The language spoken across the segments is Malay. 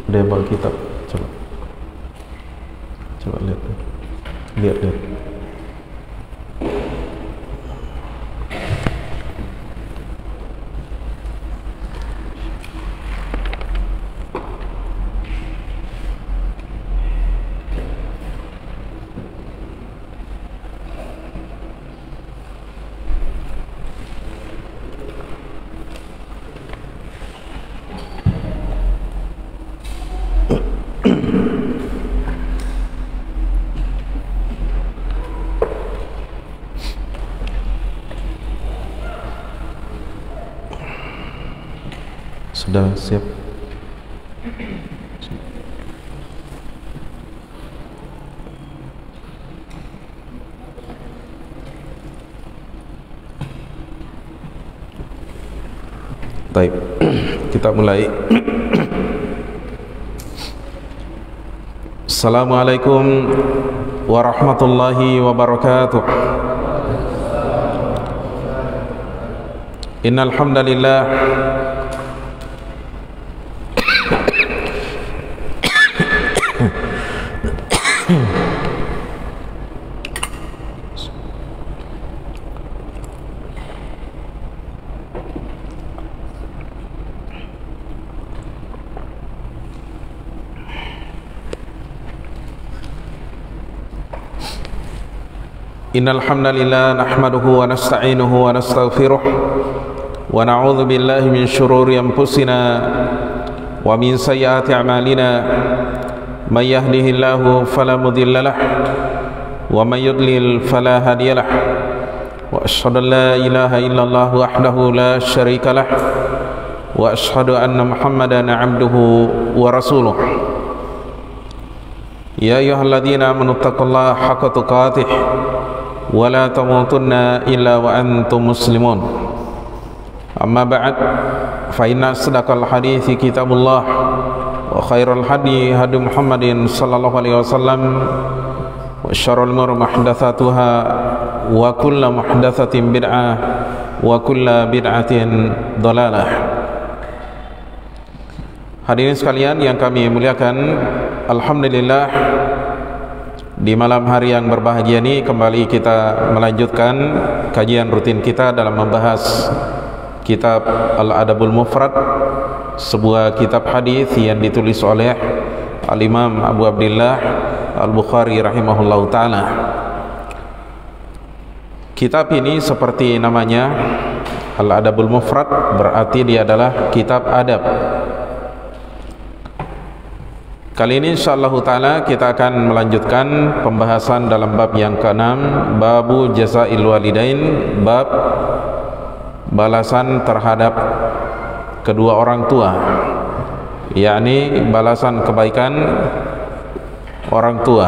Ada yang bawa kitab, coba lihat. Sudah siap? Baik, kita mulai. Assalamualaikum warahmatullahi wabarakatuh. Innal hamdalillah Innal hamdalillah nahmaduhu wa nasta'inuhu wa nastaghfiruh wa na'udzu billahi min shururi anfusina wa min sayyiati a'malina may yahdihillahu fala mudilla lahu wa may yudlil fala hadiya lahu wa asyhadu an la ilaha illallah wahdahu la syarika lahu wa asyhadu anna Muhammadan 'abduhu wa rasuluh. Ya ayyuhalladzina amanu taqullaha haqqa tuqatih wa la tamutunna illa wa antum muslimun. Amma ba'd, fa inna asdaqal hadithi kitabullah wa khairal hadi hadi Muhammadin sallallahu alaihi wasallam wa syarrul umuri muhdatsatuha wa kullu muhdatsatin bid'ah wa kullu bid'atin dhalalah. Hadirin sekalian yang kami muliakan, alhamdulillah di malam hari yang berbahagia ini kembali kita melanjutkan kajian rutin kita dalam membahas kitab Al-Adabul Mufrad, sebuah kitab hadis yang ditulis oleh Al-Imam Abu Abdillah Al-Bukhari rahimahullahu ta'ala. Kitab ini seperti namanya Al-Adabul Mufrad, berarti dia adalah kitab adab. Kali ini insyaallah ta'ala kita akan melanjutkan pembahasan dalam bab yang ke-6, babu jazail walidain, bab balasan terhadap kedua orang tua, yakni balasan kebaikan orang tua.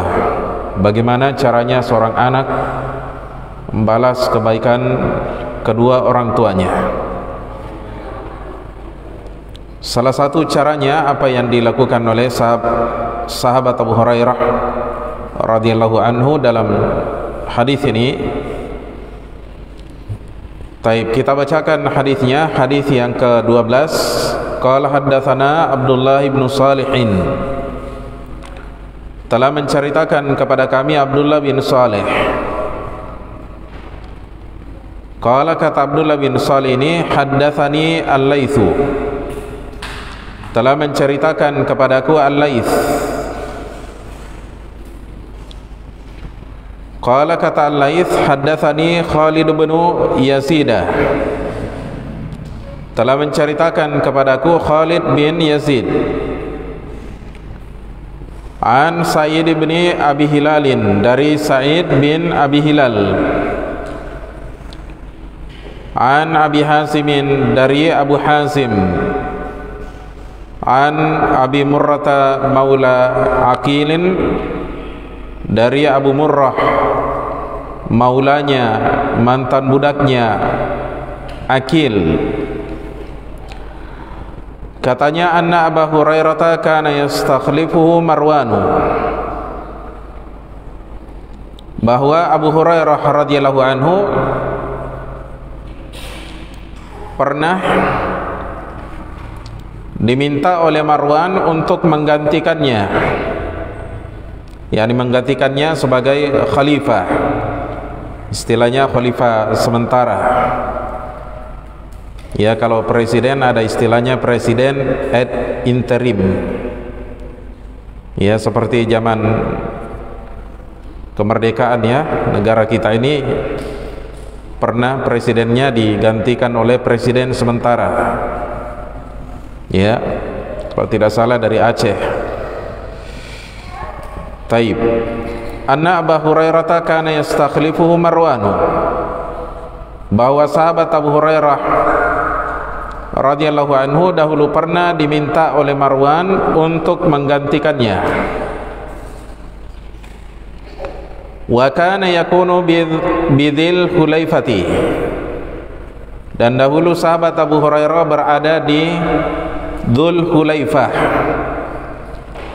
Bagaimana caranya seorang anak membalas kebaikan kedua orang tuanya? Salah satu caranya apa yang dilakukan oleh sahabat Abu Hurairah radhiyallahu anhu dalam hadis ini. Taib, kita bacakan hadisnya, hadis yang ke-12. Qala haddatsana Abdullah bin Salihin, telah menceritakan kepada kami Abdullah bin Salih. Qala, kata Abdullah bin Salih ini, haddatsani Al-Laitsu, telah menceritakan kepadaku Al-Laits. Qala, kata Al-Laits, haddatsani Khalid bin Yazid, telah menceritakan kepadaku Khalid bin Yazid, an Sa'id bin Abi Hilalin, dari Sa'id bin Abi Hilal, an Abi Hazimin, dari Abu Hazim, an Abi Murrata maula Aqilin, dari Abu Murrah maulanya, mantan budaknya Aqil, Katanya anna Abu Hurairah kana yastakhlifuhu Marwan, bahwa Abu Hurairah radhiyallahu anhu pernah diminta oleh Marwan untuk menggantikannya, yakni menggantikannya sebagai khalifah, istilahnya khalifah sementara. Ya, kalau presiden ada istilahnya presiden ad interim. Ya, seperti zaman kemerdekaan ya, negara kita ini pernah presidennya digantikan oleh presiden sementara. Ya, kalau tidak salah dari Aceh. Taib. Anna Abu Hurairah kana yastakhlifuhu Marwan, bahwa sahabat Abu Hurairah radhiyallahu anhu dahulu pernah diminta oleh Marwan untuk menggantikannya. Wa kana yakunu bidzil Hulaifati, dan dahulu sahabat Abu Hurairah berada di Dzul Hulaifah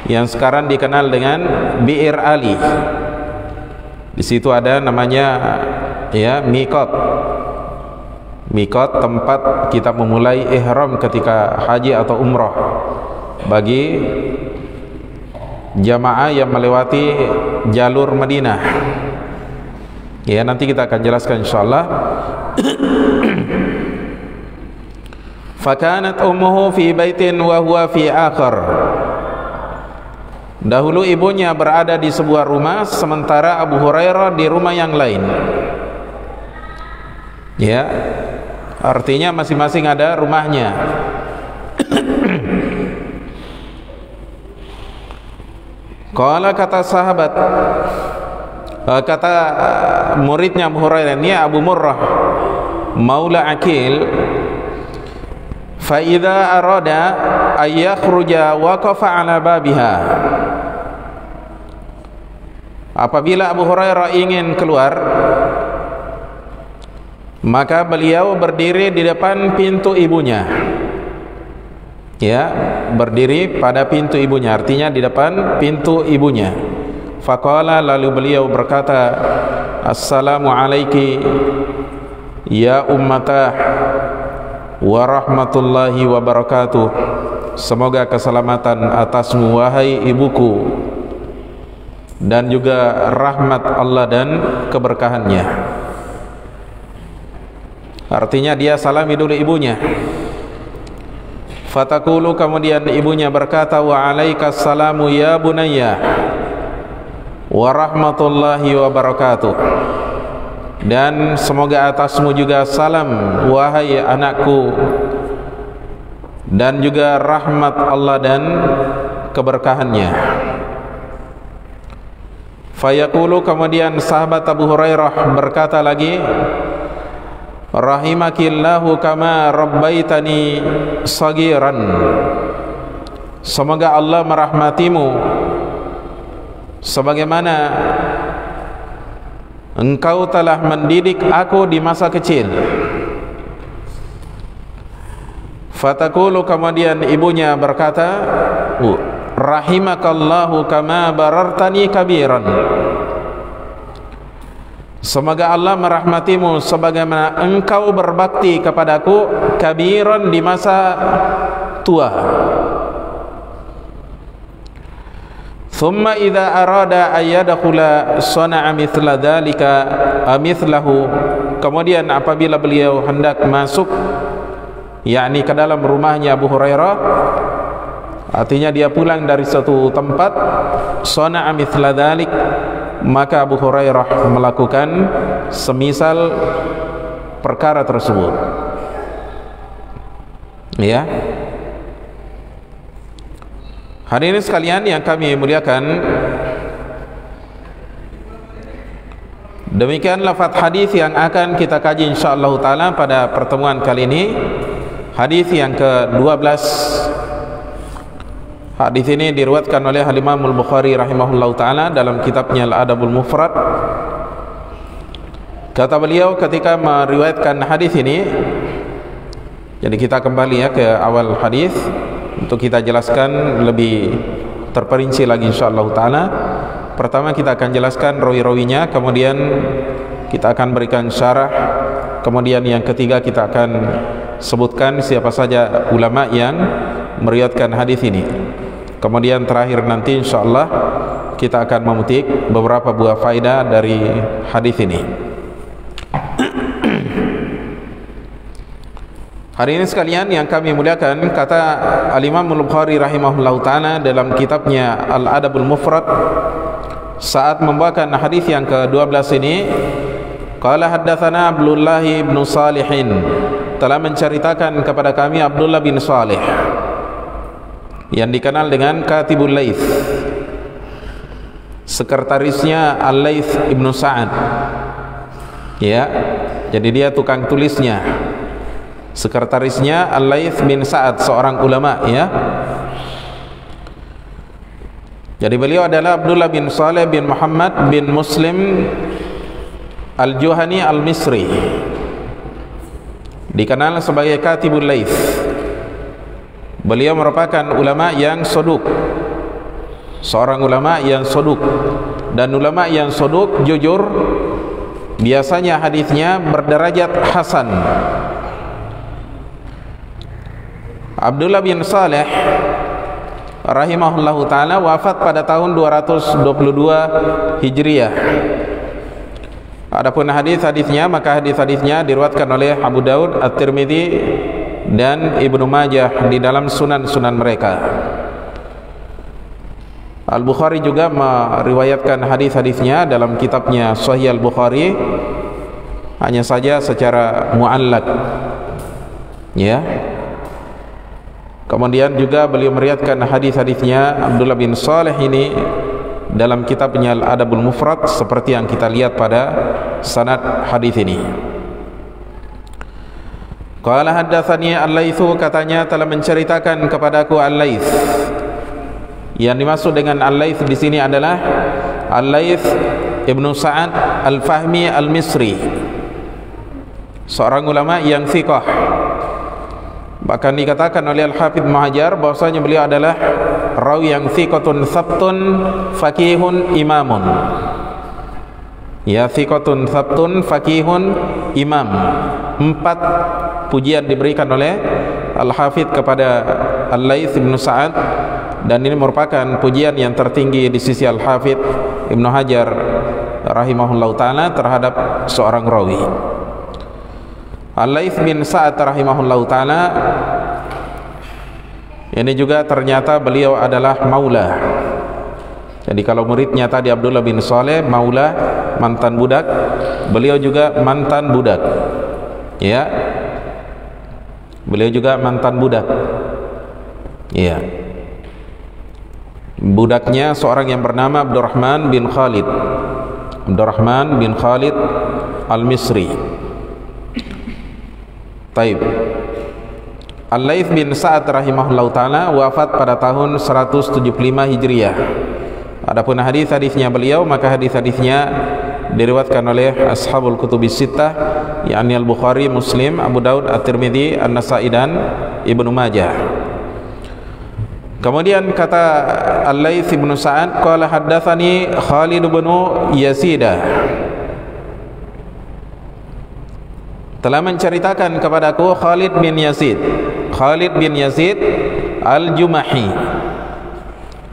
yang sekarang dikenal dengan Bi'ir Ali. Di situ ada namanya ya Miqat, tempat kita memulai ihram ketika haji atau umrah bagi jamaah yang melewati jalur Madinah. Ya, nanti kita akan jelaskan insyaallah. Fakanat ummuhu fi baitin wa huwa fi akhar. Dahulu ibunya berada di sebuah rumah, sementara Abu Hurairah di rumah yang lain. Ya, artinya masing-masing ada rumahnya. Qala, kata sahabat, kata muridnya Abu Hurairah ini Abu Murrah Maula Aqil, fa idza arada ay yakhruja waqafa ala babiha. Apabila Abu Hurairah ingin keluar, maka beliau berdiri di depan pintu ibunya. Ya, berdiri pada pintu ibunya, artinya di depan pintu ibunya. Faqala, lalu beliau berkata, assalamu alayki ya ummatah wa rahmatullahi wa barakatuh. Semoga keselamatan atasmu wahai ibuku, dan juga rahmat Allah dan keberkahannya. Artinya dia salami dulu ibunya. Fatakulu, kemudian ibunya berkata, wa alaikassalamu ya bunayya wa rahmatullahi wa barakatuh, dan semoga atasmu juga salam wahai anakku, dan juga rahmat Allah dan keberkahannya. Fayaqulu, kemudian sahabat Abu Hurairah berkata lagi, rahimakillahu kama rabbaitani sagiran. Semoga Allah merahmatimu sebagaimana engkau telah mendidik aku di masa kecil. Fatakulu, kemudian ibunya berkata, rahimakallahu kama barartani kabiran. Semoga Allah merahmatimu sebagaimana engkau berbakti kepadaku kabiran, di masa tua. Thumma idza arada ayyadkhula sana'a mithla dzalika amithlahu. Kemudian apabila beliau hendak masuk, yakni ke dalam rumahnya Abu Hurairah, artinya dia pulang dari suatu tempat, sana'a mithla dzalik, maka Abu Hurairah melakukan semisal perkara tersebut. Ya, hadirin sekalian yang kami muliakan, demikian lafaz hadis yang akan kita kaji insyaallah taala pada pertemuan kali ini. Hadis yang ke-12. Hadis ini diriwayatkan oleh Imam Al-Bukhari rahimahullahu taala dalam kitabnya Al-Adabul Mufrad. Kata beliau ketika meriwayatkan hadis ini, jadi kita kembali ya ke awal hadis. untuk kita jelaskan lebih terperinci lagi insyaallah taala. Pertama kita akan jelaskan rawi-rawinya, kemudian kita akan berikan syarah, kemudian yang ketiga kita akan sebutkan siapa saja ulama yang meriwayatkan hadis ini. Kemudian terakhir nanti insyaallah kita akan memetik beberapa buah faedah dari hadis ini. Hari ini sekalian yang kami muliakan, kata Al-Imam Al-Bukhari rahimahullahu ta'ala dalam kitabnya Al-Adabul Mufrad saat membawakan hadis yang ke-12 ini, qala haddatsana Abdullah bin Salihin, telah menceritakan kepada kami Abdullah bin Salih yang dikenal dengan Katibul Laits, sekretarisnya Al-Laits Ibnu Sa'ad. Ya, jadi dia tukang tulisnya. Sekretarisnya Al-Laits bin Sa'ad, seorang ulama, ya. Jadi beliau adalah Abdullah bin Saleh bin Muhammad bin Muslim Al-Juhani Al-Misri, dikenal sebagai Katibul Laits. Beliau merupakan ulama yang soduk, seorang ulama yang soduk. Dan ulama yang soduk, jujur, biasanya hadisnya berderajat hasan. Abdullah bin Saleh rahimahullahu ta'ala wafat pada tahun 222 Hijriah. Adapun hadis-hadisnya, maka hadis-hadisnya diriwayatkan oleh Abu Daud, At-Tirmidzi dan Ibnu Majah di dalam sunan-sunan mereka. Al-Bukhari juga meriwayatkan hadis-hadisnya dalam kitabnya Sahih Al-Bukhari, hanya saja secara mu'allaq, ya. Kemudian juga beliau meriwayatkan hadis-hadisnya Abdullah bin Saleh ini dalam kitabnya Al-Adabul Mufrad, seperti yang kita lihat pada sanad hadis ini. Qala haddatsani Al-Laitsu, katanya telah menceritakan kepadaku Al-Laits. Yang dimaksud dengan Al-Laits di sini adalah Al-Laits Ibnu Sa'ad Al-Fahmi Al-Misri, seorang ulama yang thiqah. Bahkan dikatakan oleh Al-Hafidz Muhajar bahwasanya beliau adalah rawi yang thiqatun sabtun faqihun imamun. Ya, thiqatun sabtun faqihun imam. 4 pujian diberikan oleh Al-Hafidz kepada Al-Laits bin Sa'ad, dan ini merupakan pujian yang tertinggi di sisi Al-Hafidz Ibnu Hajar rahimahullahu ta'ala terhadap seorang rawi. Al-Laits bin Sa'ad rahimahullahu ta'ala ini juga ternyata beliau adalah maula. Jadi kalau muridnya tadi Abdullah bin Saleh maula, mantan budak, beliau juga mantan budak, ya. Beliau juga mantan budak, ya. Budaknya seorang yang bernama Abdurrahman bin Khalid, Abdurrahman bin Khalid Al-Misri. Taib. Al-Laits bin Sa'ad rahimahullahu ta'ala wafat pada tahun 175 Hijriah. Adapun hadis-hadisnya beliau, maka hadis-hadisnya diriwayatkan oleh ashabul kutubis sittah, yakni Al-Bukhari, Muslim, Abu Daud, At-Tirmidzi, An-Nasa'i dan Ibnu Majah. Kemudian kata Al-Laits bin Sa'ad, qala haddatsani Khalid bin Yazid, telah menceritakan kepadaku Khalid bin Yazid, Khalid bin Yazid Al-Jumahi,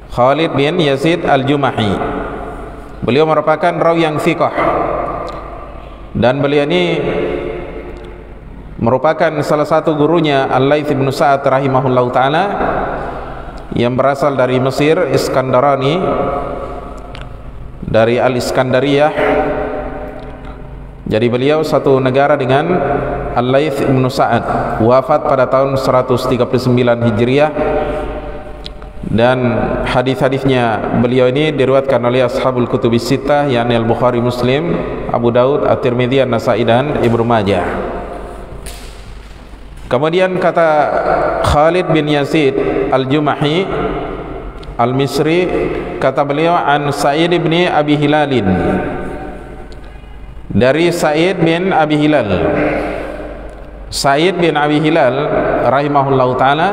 Khalid bin Yazid Al-Jumahi. Beliau merupakan rawi yang thiqah, dan beliau ini merupakan salah satu gurunya Al-Laits bin Sa'ad rahimahullahu ta'ala yang berasal dari Mesir, Iskandarani, dari Al-Iskandariyah. Jadi beliau satu negara dengan Al-Laits bin Sa'ad, wafat pada tahun 139 Hijriah, dan hadis-hadisnya beliau ini diriwayatkan oleh ashabul kutubis sittah, yakni Al-Bukhari, Muslim, Abu Daud, At-Tirmidzi, An-Nasa'i dan Ibnu Majah. Kemudian kata Khalid bin Yazid Al-Jumahi Al-Misri, kata beliau an Sa'id bin Abi Hilalin, dari Sa'id bin Abi Hilal. Sa'id bin Abi Hilal rahimahullahu ta'ala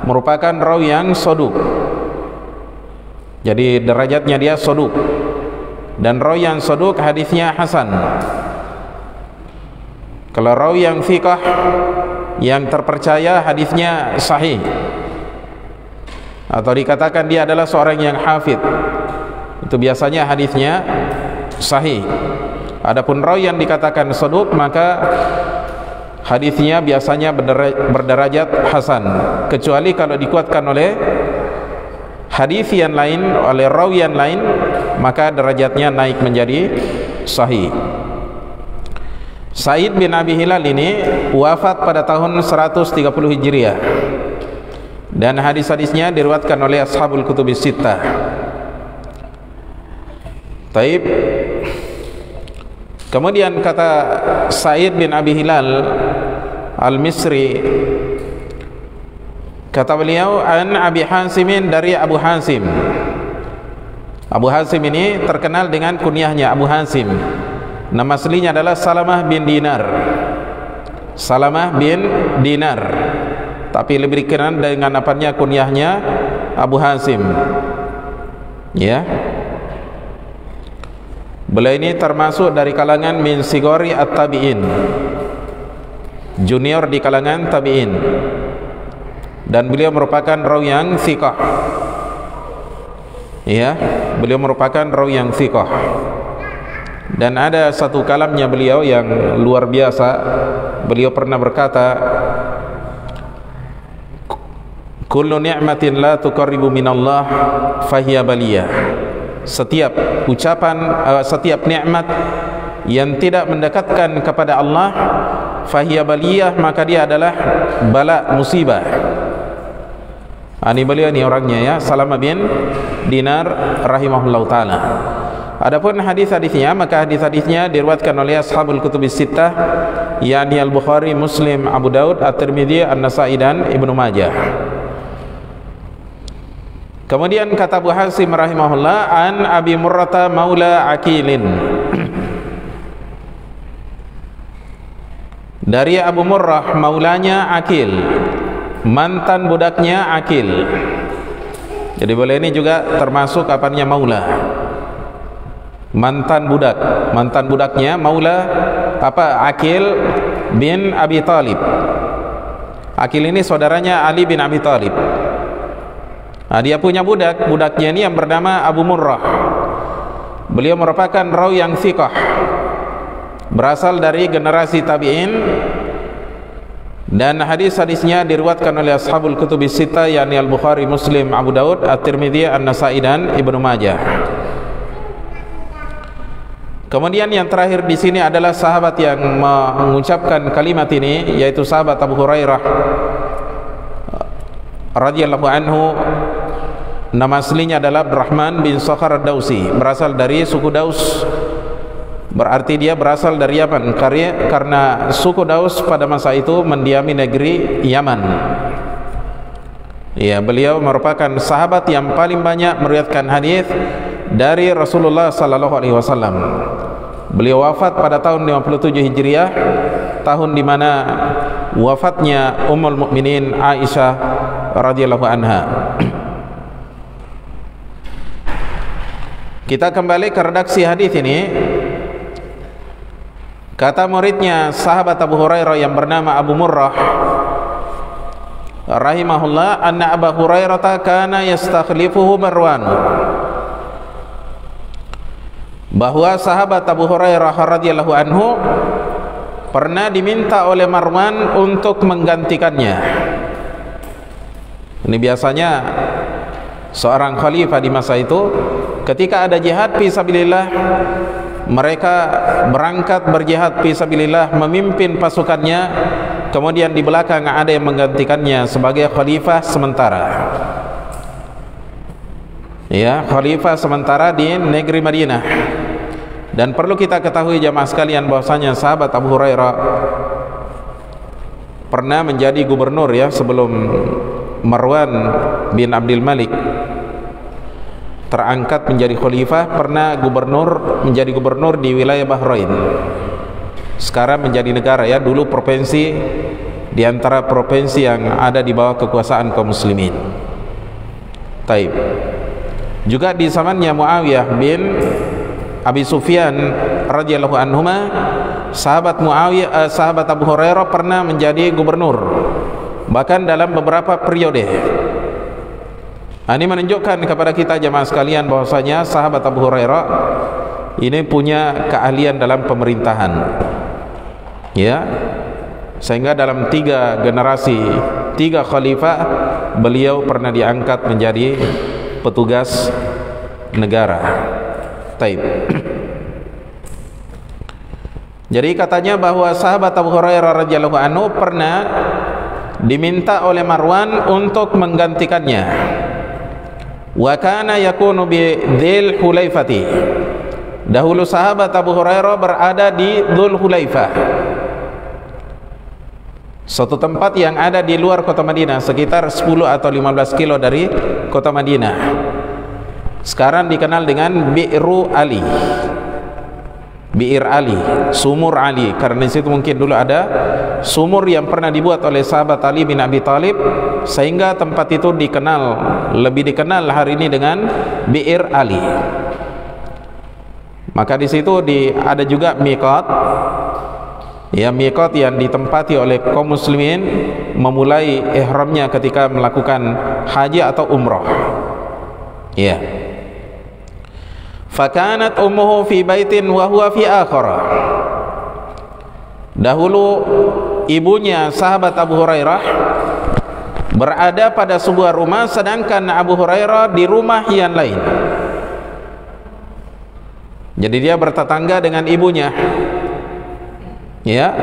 merupakan rawi yang soduk. Jadi derajatnya dia soduk. Dan rawi yang soduk hadisnya hasan. Kalau rawi yang thiqah, yang terpercaya, hadisnya sahih, atau dikatakan dia adalah seorang yang hafidh, itu biasanya hadisnya sahih. Adapun rawi yang dikatakan soduk, maka hadisnya biasanya berderajat hasan, kecuali kalau dikuatkan oleh hadis yang lain, oleh rawi yang lain, maka derajatnya naik menjadi sahih. Sa'id bin Abi Hilal ini wafat pada tahun 130 Hijriah, dan hadis-hadisnya diriwayatkan oleh ashabul kutubis sittah. Taib. Kemudian kata Sa'id bin Abi Hilal Al-Misri, kata beliau, an Abi Hazimin, dari Abu Hazim. Abu Hazim ini terkenal dengan kunyahnya Abu Hazim. Nama aslinya adalah Salamah bin Dinar. Salamah bin Dinar, tapi lebih dikenal dengan apanya, kunyahnya Abu Hazim. Ya. Beliau ini termasuk dari kalangan min sigori at-tabi'in, junior di kalangan tabi'in, dan beliau merupakan rawi yang thiqah. Ya, beliau merupakan rawi yang thiqah. Dan ada satu kalamnya beliau yang luar biasa. Beliau pernah berkata, kullu ni'matin la tuqarribu minallah fahiya baliyah. Setiap ucapan, setiap nikmat yang tidak mendekatkan kepada Allah, fahiya baliyah, maka dia adalah bala, musibah. Ini beliau ni orangnya, ya, Salamah bin Dinar rahimahullah ta'ala. Adapun hadis-hadisnya, maka hadis-hadisnya diriwayatkan oleh ashabul kutubis sittah, yakni Al-Bukhari, Muslim, Abu Daud, At-Tirmidzi, An-Nasa'i, dan Ibnu Majah. Kemudian kata Abu Hasim rahimahullah, an Abi Murrata maula Aqilin, dari Abu Murrah, maulanya Aqil, mantan budaknya Aqil. Jadi boleh ini juga termasuk apanya maula, mantan budak. Mantan budaknya maula apa? Aqil bin Abi Talib. Aqil ini saudaranya Ali bin Abi Talib. Dia punya budak, budaknya ini yang bernama Abu Murrah. Beliau merupakan rawi yang thiqah, berasal dari generasi tabi'in, dan hadis-hadisnya diriwayatkan oleh ashabul kutubis sittah, yakni Al-Bukhari, Muslim, Abu Daud, At-Tirmidzi, An-Nasa'i, dan Ibnu Majah. Kemudian yang terakhir di sini adalah sahabat yang mengucapkan kalimat ini, yaitu sahabat Abu Hurairah radhiyallahu anhu. Nama aslinya adalah Abdurrahman bin Sakhar ad-Dausi, berasal dari suku Daus. Berarti dia berasal dari Yaman, karena suku Daus pada masa itu mendiami negeri Yaman. Ya, beliau merupakan sahabat yang paling banyak meriwayatkan hadis dari Rasulullah sallallahu alaihi wasallam. Beliau wafat pada tahun 57 Hijriah, tahun di mana wafatnya Ummul Mukminin Aisyah radhiyallahu anha. Kita kembali ke redaksi hadis ini. Kata muridnya sahabat Abu Hurairah yang bernama Abu Murrah rahimahullah, anna Abu Hurairah kana yastakhlifuhu Marwan, bahwa sahabat Abu Hurairah radhiyallahu anhu pernah diminta oleh Marwan untuk menggantikannya. Ini biasanya seorang khalifah di masa itu, ketika ada jihad fisabilillah, mereka berangkat berjihad fisabilillah, memimpin pasukannya, kemudian di belakang ada yang menggantikannya sebagai khalifah sementara. Ya, khalifah sementara di negeri Madinah. Dan perlu kita ketahui jamaah sekalian bahwasanya sahabat Abu Hurairah pernah menjadi gubernur, ya, sebelum Marwan bin Abdul Malik terangkat menjadi khalifah, pernah menjadi gubernur di wilayah Bahrain. Sekarang menjadi negara, ya, dulu provinsi di antara provinsi yang ada di bawah kekuasaan kaum muslimin. Taib. Juga di zamannya Muawiyah bin Abi Sufyan radhiyallahu anhuma, sahabat Abu Hurairah pernah menjadi gubernur, bahkan dalam beberapa periode. Ini menunjukkan kepada kita jemaah sekalian bahwasanya sahabat Abu Hurairah ini punya keahlian dalam pemerintahan, ya, sehingga dalam 3 generasi, 3 khalifah, beliau pernah diangkat menjadi petugas negara. Taib. Jadi katanya bahwa sahabat Abu Hurairah radhiyallahu anhu pernah diminta oleh Marwan untuk menggantikannya. Wa kana yakunu bi Dzul Hulaifati. Dahulu sahabat Abu Hurairah berada di Dzul Hulaifah, suatu tempat yang ada di luar kota Madinah, sekitar 10 atau 15 kilo dari kota Madinah. Sekarang dikenal dengan Bi'ru Ali, Bi'ir Ali, Sumur Ali, karena di situ mungkin dulu ada sumur yang pernah dibuat oleh sahabat Ali bin Abi Thalib, sehingga tempat itu dikenal, lebih dikenal hari ini dengan Bi'ir Ali. Maka di situ ada juga miqat, ya, miqat yang ditempati oleh kaum muslimin memulai ihramnya ketika melakukan haji atau umrah. Ya. Fakanat ummuhu fi baitin wa huwa fi akhar. Dahulu ibunya sahabat Abu Hurairah berada pada sebuah rumah, sedangkan Abu Hurairah di rumah yang lain. Jadi dia bertetangga dengan ibunya, ya.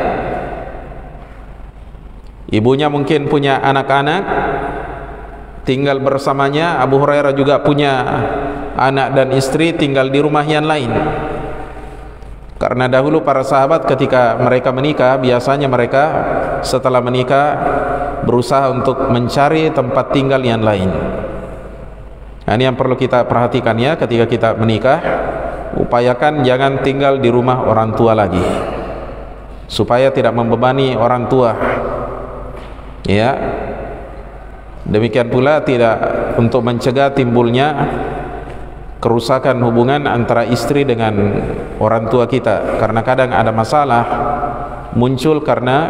Ibunya mungkin punya anak-anak, tinggal bersamanya. Abu Hurairah juga punya anak dan istri, tinggal di rumah yang lain. Karena dahulu para sahabat ketika mereka menikah, biasanya mereka setelah menikah berusaha untuk mencari tempat tinggal yang lain. Nah, ini yang perlu kita perhatikan, ya, ketika kita menikah, upayakan jangan tinggal di rumah orang tua lagi, supaya tidak membebani orang tua, ya. Demikian pula tidak, untuk mencegah timbulnya kerusakan hubungan antara istri dengan orang tua kita, karena kadang ada masalah muncul karena,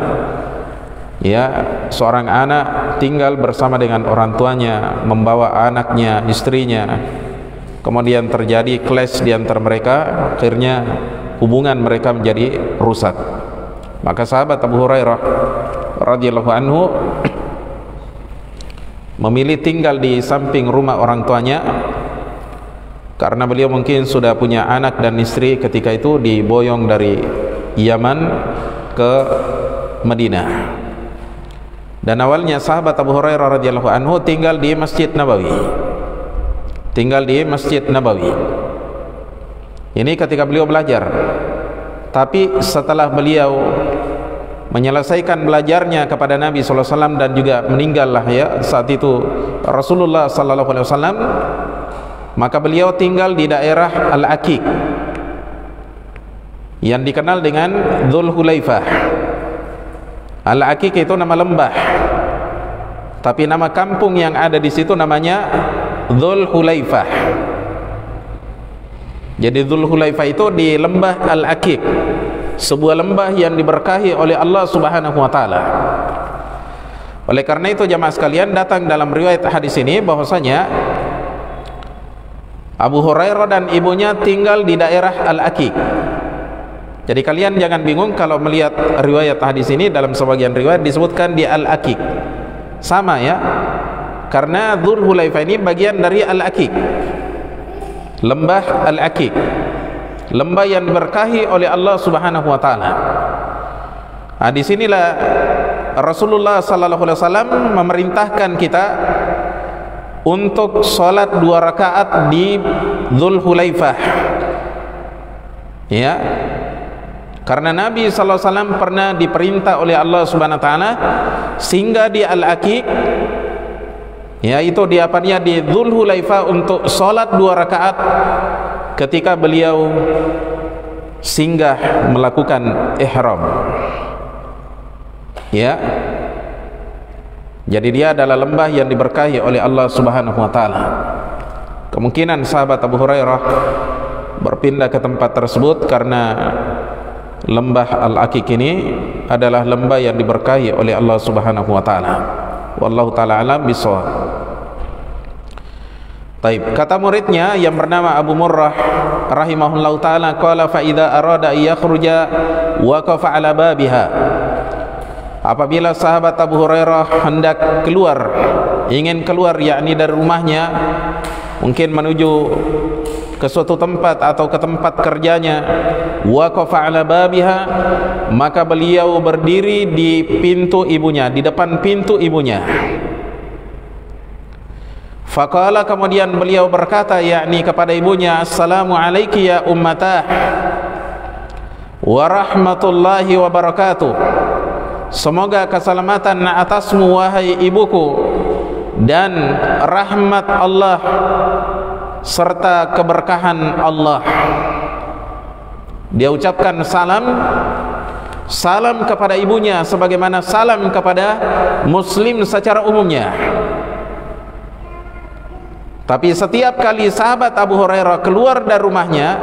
ya, seorang anak tinggal bersama dengan orang tuanya, membawa anaknya, istrinya, kemudian terjadi clash di antara mereka, akhirnya hubungan mereka menjadi rusak. Maka sahabat Abu Hurairah radhiyallahu anhu memilih tinggal di samping rumah orang tuanya, karena beliau mungkin sudah punya anak dan istri ketika itu diboyong dari Yaman ke Madinah. Dan awalnya sahabat Abu Hurairah radhiyallahu anhu tinggal di Masjid Nabawi, tinggal di Masjid Nabawi. Ini ketika beliau belajar. Tapi setelah beliau menyelesaikan belajarnya kepada Nabi SAW dan juga meninggallah, ya, saat itu Rasulullah SAW, maka beliau tinggal di daerah Al-Aqiq yang dikenal dengan Dzul Hulaifah. Al-Aqiq itu nama lembah, tapi nama kampung yang ada di situ namanya Dzul Hulaifah. Jadi Dzul Hulaifah itu di lembah Al-Aqiq, sebuah lembah yang diberkahi oleh Allah Subhanahu wa taala. Oleh karena itu jamaah sekalian, datang dalam riwayat hadis ini bahwasanya Abu Hurairah dan ibunya tinggal di daerah Al-Aqiq. Jadi kalian jangan bingung kalau melihat riwayat hadis ini, dalam sebagian riwayat disebutkan di Al-Aqiq. Sama, ya, karena Dzul Hulaifah ini bagian dari Al-Aqiq, lembah Al-Aqiq, lembah yang diberkahi oleh Allah Subhanahu wa taala. Nah, di sinilah Rasulullah sallallahu alaihi wasallam memerintahkan kita untuk sholat 2 rakaat di Dzul Hulaifah, ya, karena Nabi sallallahu alaihi wasallam pernah diperintah oleh Allah Subhanahu wa taala singgah di Al-Aqiq, yaitu di apanya, di Dzul Hulaifah, untuk sholat 2 rakaat ketika beliau singgah melakukan ihram, ya. Jadi dia adalah lembah yang diberkahi oleh Allah Subhanahu wa taala. Kemungkinan sahabat Abu Hurairah berpindah ke tempat tersebut karena lembah Al-Aqiq ini adalah lembah yang diberkahi oleh Allah Subhanahu wa taala. Wallahu taala alam bisawab. Taib. Kata muridnya yang bernama Abu Murrah rahimahullahu taala, qala fa idza arada yakhruja waqafa ala babiha. Apabila sahabat Abu Hurairah hendak keluar, ingin keluar yakni dari rumahnya, mungkin menuju ke suatu tempat atau ke tempat kerjanya, waqafa ala babiha, maka beliau berdiri di pintu ibunya, di depan pintu ibunya. Faqala, kemudian beliau berkata yakni kepada ibunya, assalamu alayki ya ummatah wa rahmatullahi wa barakatuh. Semoga keselamatan atasmu wahai ibuku, dan rahmat Allah serta keberkahan Allah. Dia ucapkan salam kepada ibunya sebagaimana salam kepada muslim secara umumnya. Tapi setiap kali sahabat Abu Hurairah keluar dari rumahnya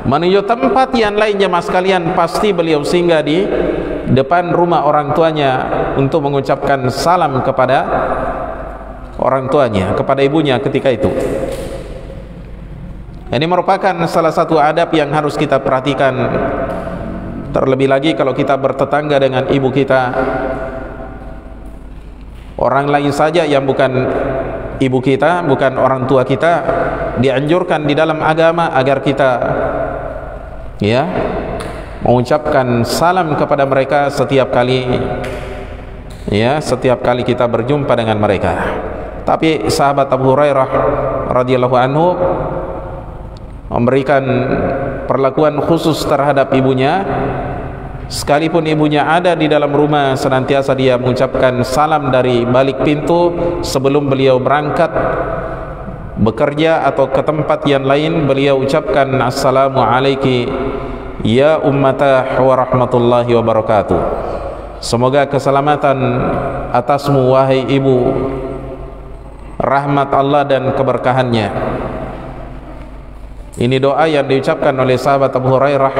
menuju tempat yang lain, jemaah sekalian, pasti beliau singgah di depan rumah orang tuanya untuk mengucapkan salam kepada orang tuanya, kepada ibunya ketika itu. Ini merupakan salah satu adab yang harus kita perhatikan. Terlebih lagi kalau kita bertetangga dengan ibu kita, orang lain saja yang bukan ibu kita, bukan orang tua kita, dianjurkan di dalam agama agar kita mengucapkan salam kepada mereka setiap kali kita berjumpa dengan mereka. Tapi sahabat Abu Hurairah radhiyallahu anhu memberikan perlakuan khusus terhadap ibunya. Sekalipun ibunya ada di dalam rumah, senantiasa dia mengucapkan salam dari balik pintu sebelum beliau berangkat bekerja atau ke tempat yang lain. Beliau ucapkan assalamu alayki ya ummatah wa rahmatullahi wa barakatuh. Semoga keselamatan atasmu wahai ibu, rahmat Allah dan keberkahannya. Ini doa yang diucapkan oleh sahabat Abu Hurairah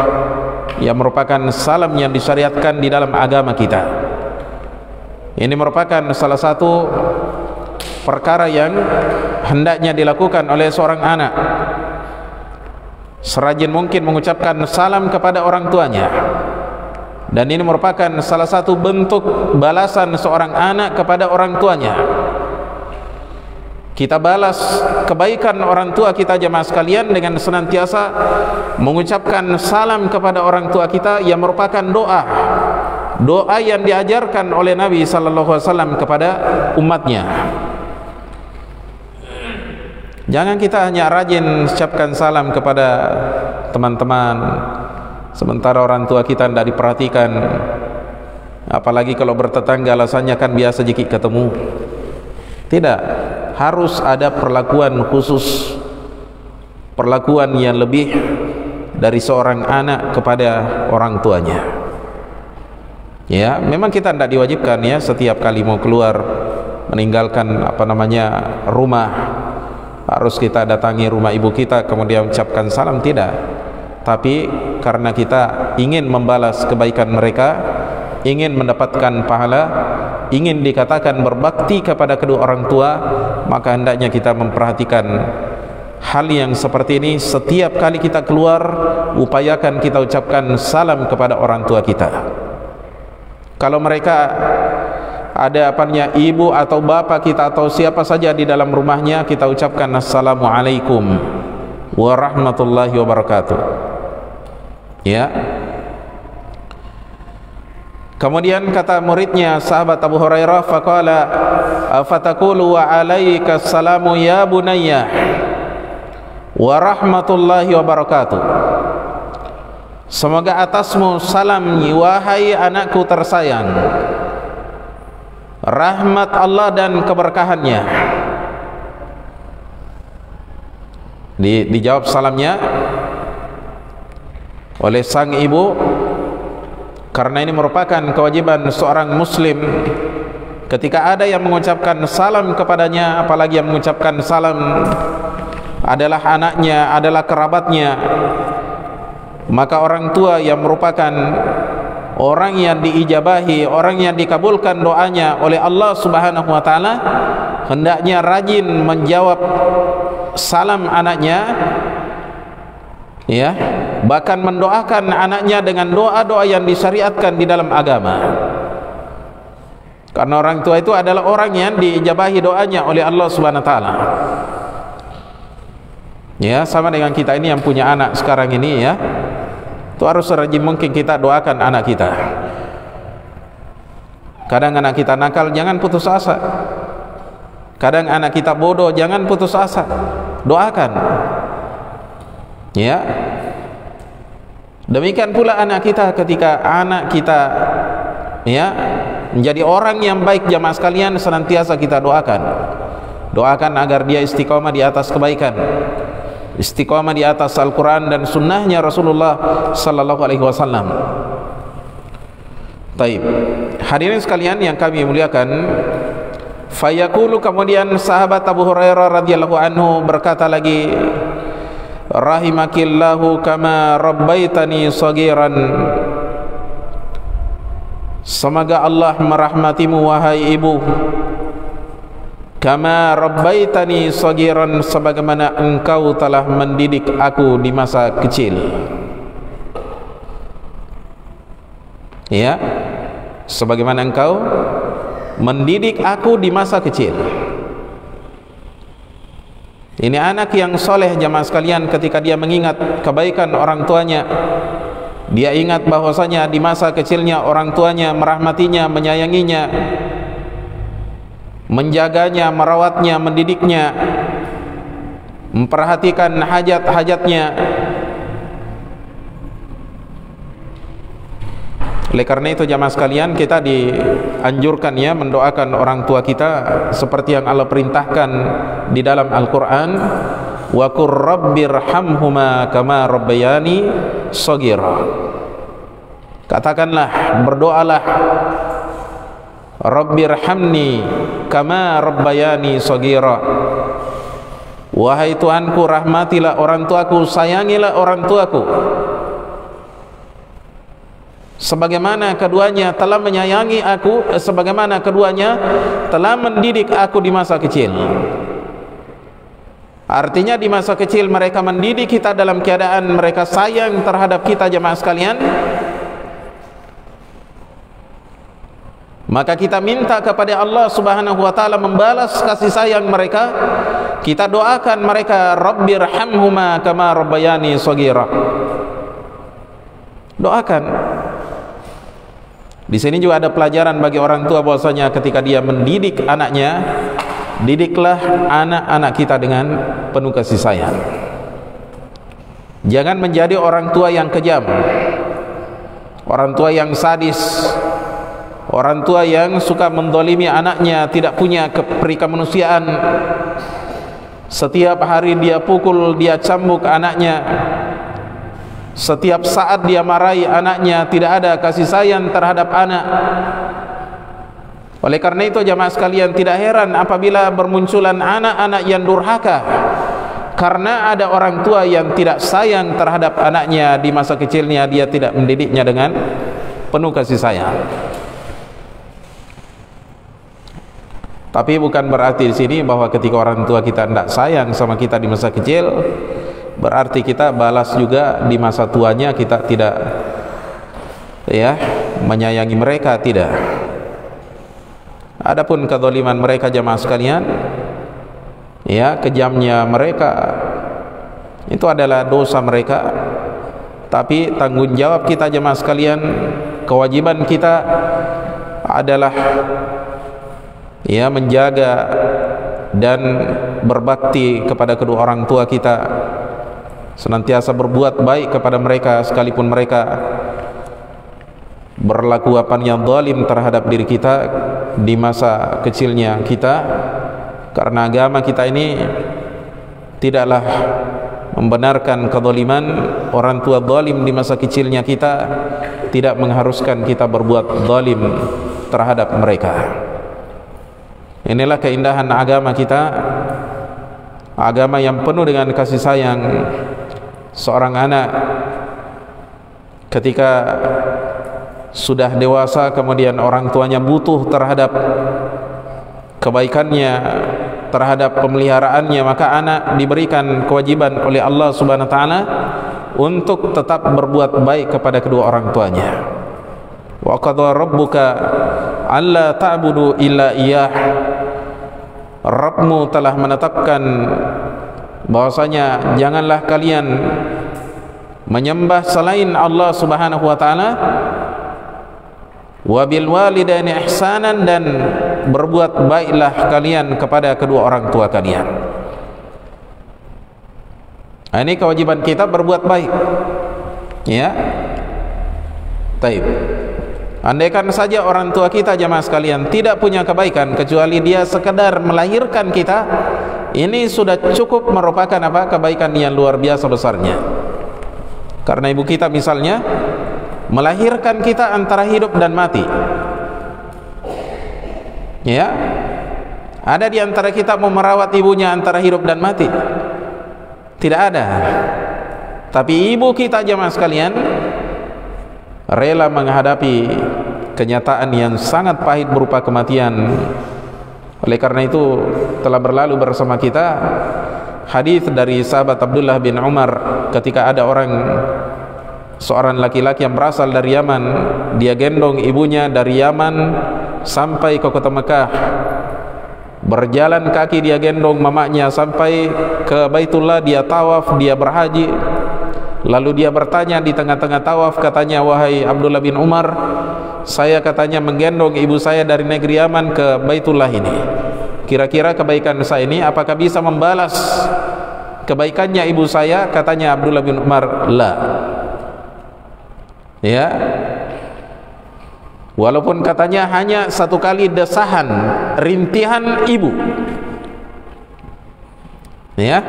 yang merupakan salam yang disyariatkan di dalam agama kita. Ini merupakan salah satu perkara yang hendaknya dilakukan oleh seorang anak, serajin mungkin mengucapkan salam kepada orang tuanya. Dan ini merupakan salah satu bentuk balasan seorang anak kepada orang tuanya. Kita balas kebaikan orang tua kita, jemaah sekalian, dengan senantiasa mengucapkan salam kepada orang tua kita, yang merupakan doa yang diajarkan oleh Nabi sallallahu alaihi wasallam kepada umatnya. Jangan kita hanya rajin ucapkan salam kepada teman-teman, sementara orang tua kita tidak diperhatikan. Apalagi kalau bertetangga, alasannya kan biasa jika ketemu. Tidak, harus ada perlakuan khusus, perlakuan yang lebih dari seorang anak kepada orang tuanya. Ya, memang kita tidak diwajibkan setiap kali mau keluar meninggalkan rumah harus kita datangi rumah ibu kita kemudian ucapkan salam, tidak. Tapi karena kita ingin membalas kebaikan mereka, ingin mendapatkan pahala, ingin dikatakan berbakti kepada kedua orang tua, maka hendaknya kita memperhatikan hal yang seperti ini. Setiap kali kita keluar, upayakan kita ucapkan salam kepada orang tua kita. Kalau mereka ada ibu atau bapak kita atau siapa saja di dalam rumahnya, kita ucapkan assalamualaikum warahmatullahi wabarakatuh. Ya. Kemudian kata muridnya sahabat Abu Hurairah, faqala fataqulu wa alaika salamu ya bunayya wa rahmatullahi wa barakatuh. Semoga atasmu salam wahai anakku tersayang, rahmat Allah dan keberkahannya. Dijawab salamnya oleh sang ibu, karena ini merupakan kewajiban seorang muslim ketika ada yang mengucapkan salam kepadanya, apalagi yang mengucapkan salam adalah anaknya, adalah kerabatnya, maka orang tua yang merupakan orang yang diijabahi, orang yang dikabulkan doanya oleh Allah Subhanahu wa taala, hendaknya rajin menjawab salam anaknya, ya, bahkan mendoakan anaknya dengan doa-doa yang disyariatkan di dalam agama. Karena orang tua itu adalah orang yang diijabahi doanya oleh Allah Subhanahu wa taala. Ya, sama dengan kita ini yang punya anak sekarang ini, ya. Itu harus serajin mungkin kita doakan anak kita. Kadang anak kita nakal, jangan putus asa. Kadang anak kita bodoh, jangan putus asa. Doakan. Ya. Demikian pula anak kita, ketika anak kita, ya, menjadi orang yang baik, jamaah sekalian, senantiasa kita doakan. Doakan agar dia istiqomah di atas kebaikan, istiqomah di atas Al-Quran dan sunnahnya Rasulullah sallallahu alaihi wasallam. Taib. Hadirin sekalian yang kami muliakan, fayaqulu, kemudian sahabat Abu Hurairah radhiyallahu anhu berkata lagi, rahimakillahu kama rabbaitani shagiran. Semoga Allah merahmatimu wahai ibu, kama rabbaitani shagiran, sebagaimana engkau telah mendidik aku di masa kecil. Ya, sebagaimana engkau mendidik aku di masa kecil. Ini anak yang soleh, jamaah sekalian, ketika dia mengingat kebaikan orang tuanya, dia ingat bahwasanya di masa kecilnya orang tuanya merahmatinya, menyayanginya, menjaganya, merawatnya, mendidiknya, memperhatikan hajat-hajatnya. Oleh karena itu jamaah sekalian, kita dianjurkan, ya, mendoakan orang tua kita seperti yang Allah perintahkan di dalam Al-Quran, wa qur rabbirhamhuma kama rabbayani shaghira. Katakanlah, berdoalah, rabbirhamni kama rabbayani shaghira, wahai Tuhanku, rahmatilah orang tuaku, sayangilah orang tuaku sebagaimana keduanya telah menyayangi aku, sebagaimana keduanya telah mendidik aku di masa kecil. Artinya di masa kecil mereka mendidik kita dalam keadaan mereka sayang terhadap kita, jemaah sekalian. Maka kita minta kepada Allah Subhanahu wa taala membalas kasih sayang mereka. Kita doakan mereka, rabbirhamhuma kama rabbayani shaghira. Doakan. Di sini juga ada pelajaran bagi orang tua bahwasanya ketika dia mendidik anaknya, didiklah anak-anak kita dengan penuh kasih sayang. Jangan menjadi orang tua yang kejam, orang tua yang sadis, orang tua yang suka mendolimi anaknya, tidak punya keprikemanusiaan. Setiap hari dia pukul, dia cambuk anaknya. Setiap saat dia marahi anaknya, tidak ada kasih sayang terhadap anak. Oleh karena itu jamaah sekalian, tidak heran apabila bermunculan anak-anak yang durhaka, karena ada orang tua yang tidak sayang terhadap anaknya di masa kecilnya, dia tidak mendidiknya dengan penuh kasih sayang. Tapi bukan berarti di sini bahwa ketika orang tua kita tidak sayang sama kita di masa kecil, berarti kita balas juga di masa tuanya kita tidak, ya, menyayangi mereka, tidak. Adapun kezaliman mereka jamaah sekalian, ya, kejamnya mereka itu adalah dosa mereka. Tapi tanggung jawab kita jamaah sekalian, kewajiban kita adalah, ya, menjaga dan berbakti kepada kedua orang tua kita, senantiasa berbuat baik kepada mereka sekalipun mereka berlaku yang zalim terhadap diri kita di masa kecilnya kita. Karena agama kita ini tidaklah membenarkan kezaliman. Orang tua zalim di masa kecilnya kita tidak mengharuskan kita berbuat zalim terhadap mereka. Inilah keindahan agama kita, agama yang penuh dengan kasih sayang. Seorang anak ketika sudah dewasa, kemudian orang tuanya butuh terhadap kebaikannya, terhadap pemeliharaannya, maka anak diberikan kewajiban oleh Allah Subhanahu wa taala untuk tetap berbuat baik kepada kedua orang tuanya. Wa qadha rabbuka alla ta'budu illa iyyah. Rabbmu telah menetapkan bahwasanya janganlah kalian menyembah selain Allah Subhanahu wa taala. Wa bil walidaini ihsanan, dan berbuat baiklah kalian kepada kedua orang tua kalian. Ini kewajiban kita, berbuat baik. Ya. Baik. Andaikan saja orang tua kita, jamaah sekalian, tidak punya kebaikan kecuali dia sekedar melahirkan kita, ini sudah cukup merupakan apa? Kebaikan yang luar biasa besarnya. Karena ibu kita misalnya melahirkan kita antara hidup dan mati. Ya. Ada di antara kita mau merawat ibunya antara hidup dan mati? Tidak ada. Tapi ibu kita, jamaah sekalian, rela menghadapi kenyataan yang sangat pahit berupa kematian. Oleh karena itu telah berlalu bersama kita hadis dari sahabat Abdullah bin Umar, ketika ada seorang laki-laki yang berasal dari Yaman, dia gendong ibunya dari Yaman sampai ke kota Mekah, berjalan kaki dia gendong mamanya sampai ke Baitullah, dia tawaf, dia berhaji. Lalu dia bertanya di tengah-tengah tawaf, katanya, wahai Abdullah bin Umar, saya katanya menggendong ibu saya dari negeri Yaman ke Baitullah ini. Kira-kira kebaikan saya ini apakah bisa membalas kebaikannya ibu saya? Katanya Abdullah bin Umar, la. Ya. Walaupun katanya hanya satu kali desahan, rintihan ibu. Ya.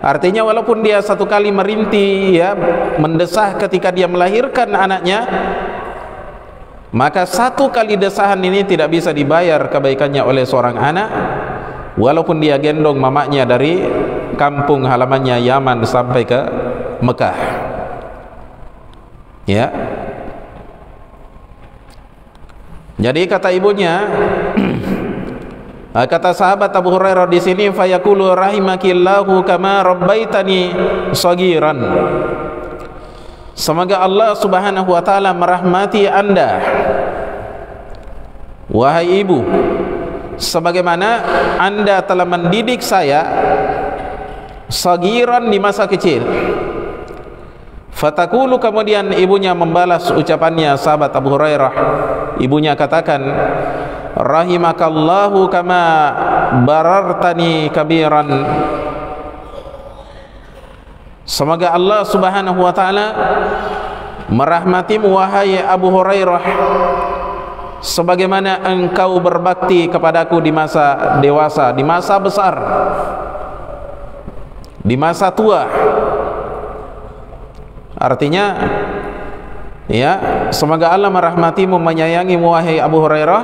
Artinya walaupun dia satu kali merintih, ya, mendesah ketika dia melahirkan anaknya, maka satu kali desahan ini tidak bisa dibayar kebaikannya oleh seorang anak, walaupun dia gendong mamanya dari kampung halamannya Yaman sampai ke Mekah. Ya. Jadi kata ibunya, kata sahabat Abu Hurairah di sini, fayaqulu rahimakillahu kama rabbaitani shagiran. Semoga Allah Subhanahu wa taala merahmati Anda, wahai ibu, sebagaimana Anda telah mendidik saya shagiran di masa kecil. Fatakulu, kemudian ibunya membalas ucapannya sahabat Abu Hurairah. Ibunya katakan, rahimakallahu kama barartani kabiran. Semoga Allah Subhanahu wa taala merahmatimu wahai Abu Hurairah, sebagaimana engkau berbakti kepadaku di masa dewasa, di masa besar, di masa tua. Artinya, ya, semoga Allah merahmatimu, menyayangimu wahai Abu Hurairah,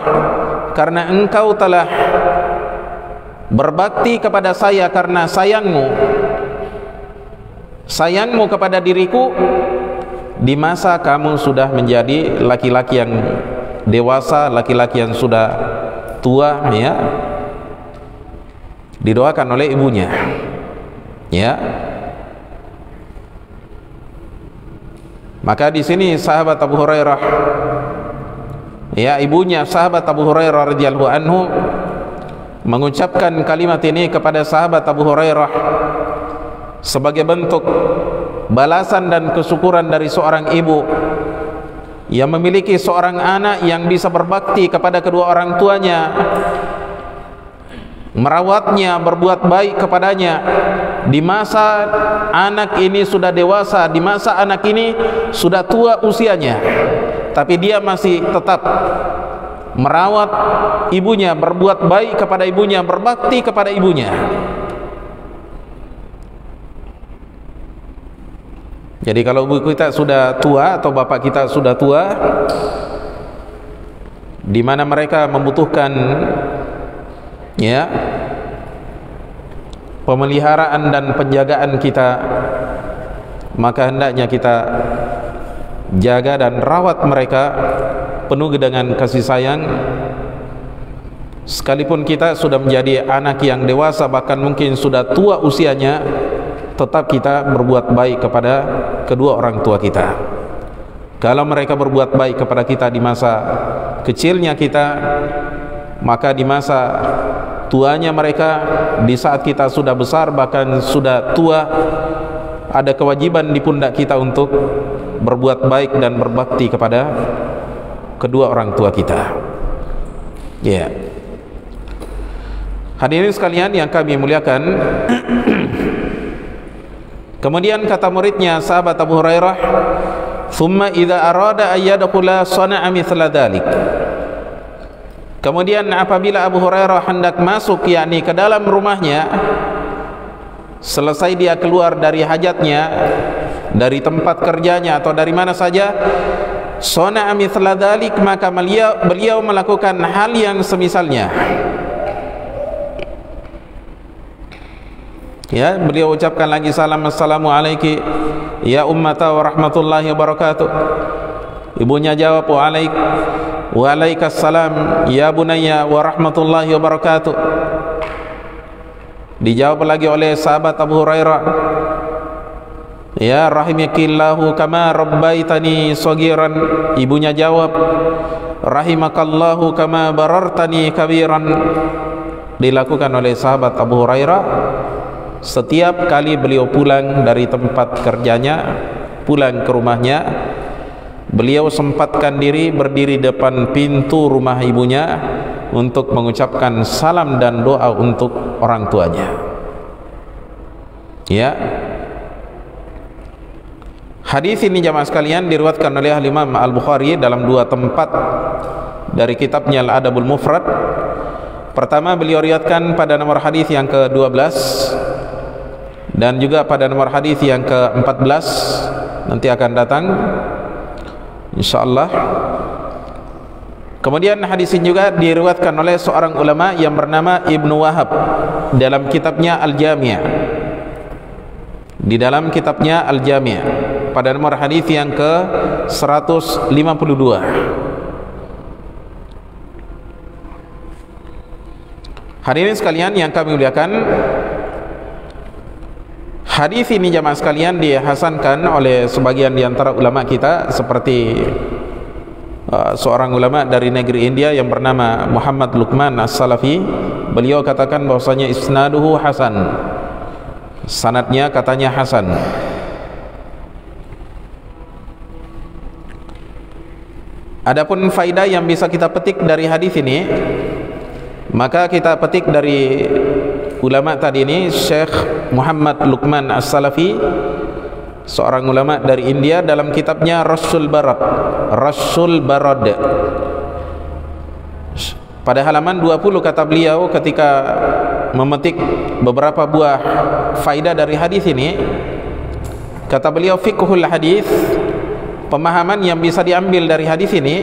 karena engkau telah berbakti kepada saya karena sayangmu kepada diriku di masa kamu sudah menjadi laki-laki yang dewasa, laki-laki yang sudah tua. Ya, didoakan oleh ibunya. Ya. Maka di sini sahabat Abu Hurairah, ya, ibunya sahabat Abu Hurairah radhiyallahu anhu mengucapkan kalimat ini kepada sahabat Abu Hurairah sebagai bentuk balasan dan kesyukuran dari seorang ibu yang memiliki seorang anak yang bisa berbakti kepada kedua orang tuanya, merawatnya, berbuat baik kepadanya di masa anak ini sudah dewasa, di masa anak ini sudah tua usianya, tapi dia masih tetap merawat ibunya, berbuat baik kepada ibunya, berbakti kepada ibunya. Jadi kalau ibu kita sudah tua atau bapak kita sudah tua, di mana mereka membutuhkan ya, pemeliharaan dan penjagaan kita, maka hendaknya kita jaga dan rawat mereka penuh dengan kasih sayang. Sekalipun kita sudah menjadi anak yang dewasa, bahkan mungkin sudah tua usianya, tetap kita berbuat baik kepada kedua orang tua kita. Kalau mereka berbuat baik kepada kita di masa kecilnya kita, maka di masa tuanya mereka, di saat kita sudah besar bahkan sudah tua, ada kewajiban di pundak kita untuk berbuat baik dan berbakti kepada kedua orang tua kita. Ya, hadirin sekalian yang kami muliakan, kemudian kata muridnya sahabat Abu Hurairah, "Tsumma idza arada ayyadkhula sana'a mithla dzalik." Kemudian apabila Abu Hurairah hendak masuk, yakni ke dalam rumahnya, selesai dia keluar dari hajatnya, dari tempat kerjanya atau dari mana saja, sana'a mithla dzalik, maka beliau melakukan hal yang semisalnya. Ya, beliau ucapkan lagi salam, assalamu alaiki ya ummata wa rahmatullahi wa barakatuh. Ibunya jawab waalaikumsalam ya bunayya wa rahmatullahi wa barakatuh. Dijawab lagi oleh sahabat Abu Hurairah, ya rahimikillahu kama rabbaitani shagiran. Ibunya jawab, rahimakallahu kama barartani kabiran. Dilakukan oleh sahabat Abu Hurairah setiap kali beliau pulang dari tempat kerjanya, pulang ke rumahnya, beliau sempatkan diri berdiri depan pintu rumah ibunya untuk mengucapkan salam dan doa untuk orang tuanya. Ya, hadis ini jamaah sekalian diriwayatkan oleh Imam Al-Bukhari dalam dua tempat dari kitabnya Al-Adabul Mufrad. Pertama, beliau riwayatkan pada nomor hadis yang ke-12 dan juga pada nomor hadis yang ke-14, nanti akan datang insyaallah. Kemudian hadis ini juga diriwayatkan oleh seorang ulama yang bernama Ibnu Wahab dalam kitabnya Al-Jami'. Di dalam kitabnya Al-Jami' pada nomor hadis yang ke-152. Hadirin sekalian yang kami muliakan, hadis ini jamaah sekalian dihasankan oleh sebagian di antara ulama kita, seperti seorang ulama dari negeri India yang bernama Muhammad Luqman As-Salafi. Beliau katakan bahwasanya isnaduhu hasan, sanadnya katanya hasan. Adapun faidah yang bisa kita petik dari hadis ini, maka kita petik dari ulama tadi ini, Syekh Muhammad Luqman As-Salafi, seorang ulama dari India, dalam kitabnya Rasul Barad, pada halaman 20 kata beliau ketika memetik beberapa buah faidah dari hadis ini, kata beliau, fiqhul hadis, pemahaman yang bisa diambil dari hadis ini.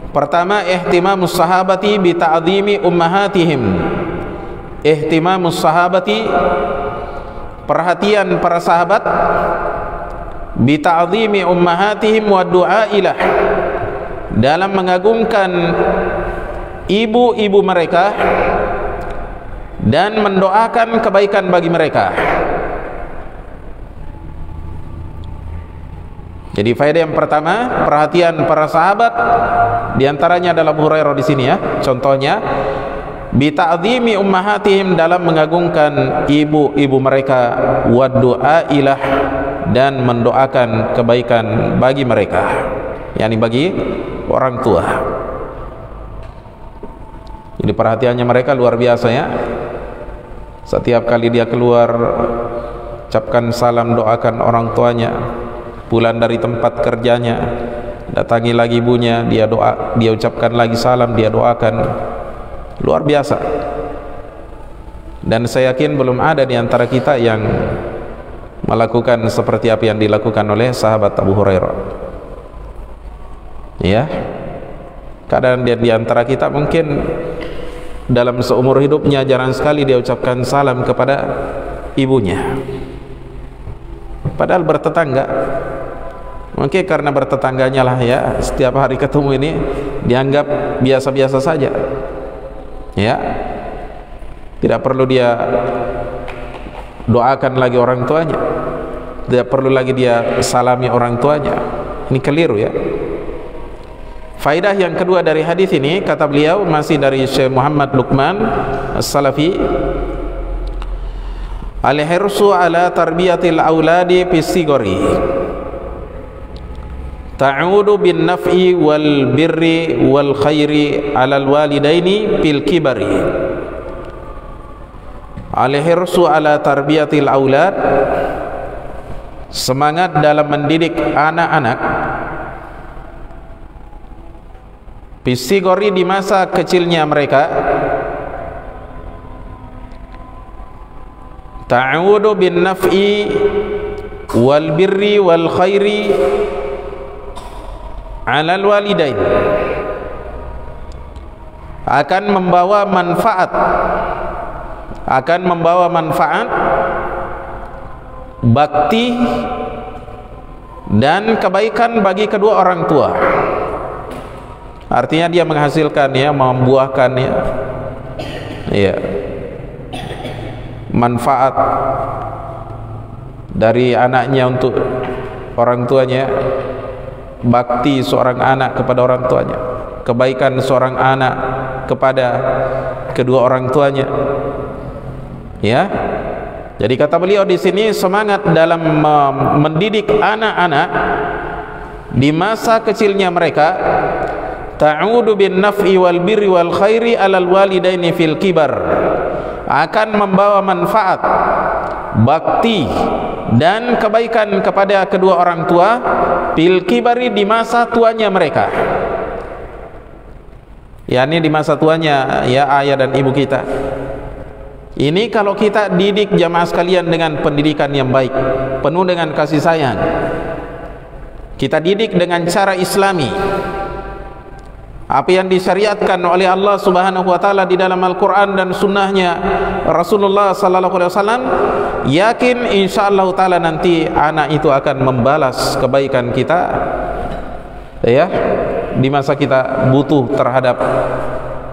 Pertama, ihtimamus sahabati bi ta'zimi ummahatihim. Ihtimamus sahabati, perhatian para sahabat, bi ta'zimi ummahatihim wa du'a ilah, dalam mengagungkan ibu-ibu mereka dan mendoakan kebaikan bagi mereka. Jadi faedah yang pertama, perhatian para sahabat, diantaranya adalah Abu Hurairah di sini ya. Contohnya, bi ta'zimi ummahatihim, dalam mengagungkan ibu-ibu mereka, wa du'a ilah, dan mendoakan kebaikan bagi mereka, yakni bagi orang tua. Jadi perhatiannya mereka luar biasa ya. Setiap kali dia keluar, ucapkan salam, doakan orang tuanya. Pulang dari tempat kerjanya, datangi lagi ibunya, dia doa, dia ucapkan lagi salam, dia doakan. Luar biasa. Dan saya yakin belum ada di antara kita yang melakukan seperti apa yang dilakukan oleh sahabat Abu Hurairah. Ya, kadang dia di antara kita mungkin dalam seumur hidupnya jarang sekali dia ucapkan salam kepada ibunya, padahal bertetangga. Mungkin karena bertetangganya lah ya, setiap hari ketemu ini dianggap biasa-biasa saja ya, tidak perlu dia doakan lagi orang tuanya, tidak perlu lagi dia salami orang tuanya. Ini keliru ya. Faidah yang kedua dari hadis ini, kata beliau masih dari Syekh Muhammad Luqman As-Salafi, al-hirsu ala tarbiyatil auladi fi sigari ta'udu bin naf'i wal birri wal khairi alal walidaini fil kibari. Al-hirsu ala tarbiyatil aulad, semangat dalam mendidik anak-anak, fisigori di masa kecilnya mereka, ta'udu bin naf'i wal birri wal khairi alal walidain, akan membawa manfaat, bakti dan kebaikan bagi kedua orang tua. Artinya dia menghasilkan ya, membuahkan ya, manfaat dari anaknya untuk orang tuanya, bakti seorang anak kepada orang tuanya, kebaikan seorang anak kepada kedua orang tuanya ya. Jadi kata beliau di sini, semangat dalam mendidik anak-anak di masa kecilnya mereka, ta'udu bin naf'i wal birri wal khairi alal walidaini fil kibar, akan membawa manfaat, bakti dan kebaikan kepada kedua orang tua fil kibari, di masa tuanya mereka, yakni di masa tuanya ya ayah dan ibu kita. Ini kalau kita didik jamaah sekalian dengan pendidikan yang baik, penuh dengan kasih sayang, kita didik dengan cara islami, apa yang disyariatkan oleh Allah Subhanahu wa taala di dalam Al-Qur'an dan sunnahnya Rasulullah sallallahu alaihi wasallam, yakin insyaallah taala nanti anak itu akan membalas kebaikan kita ya, di masa kita butuh terhadap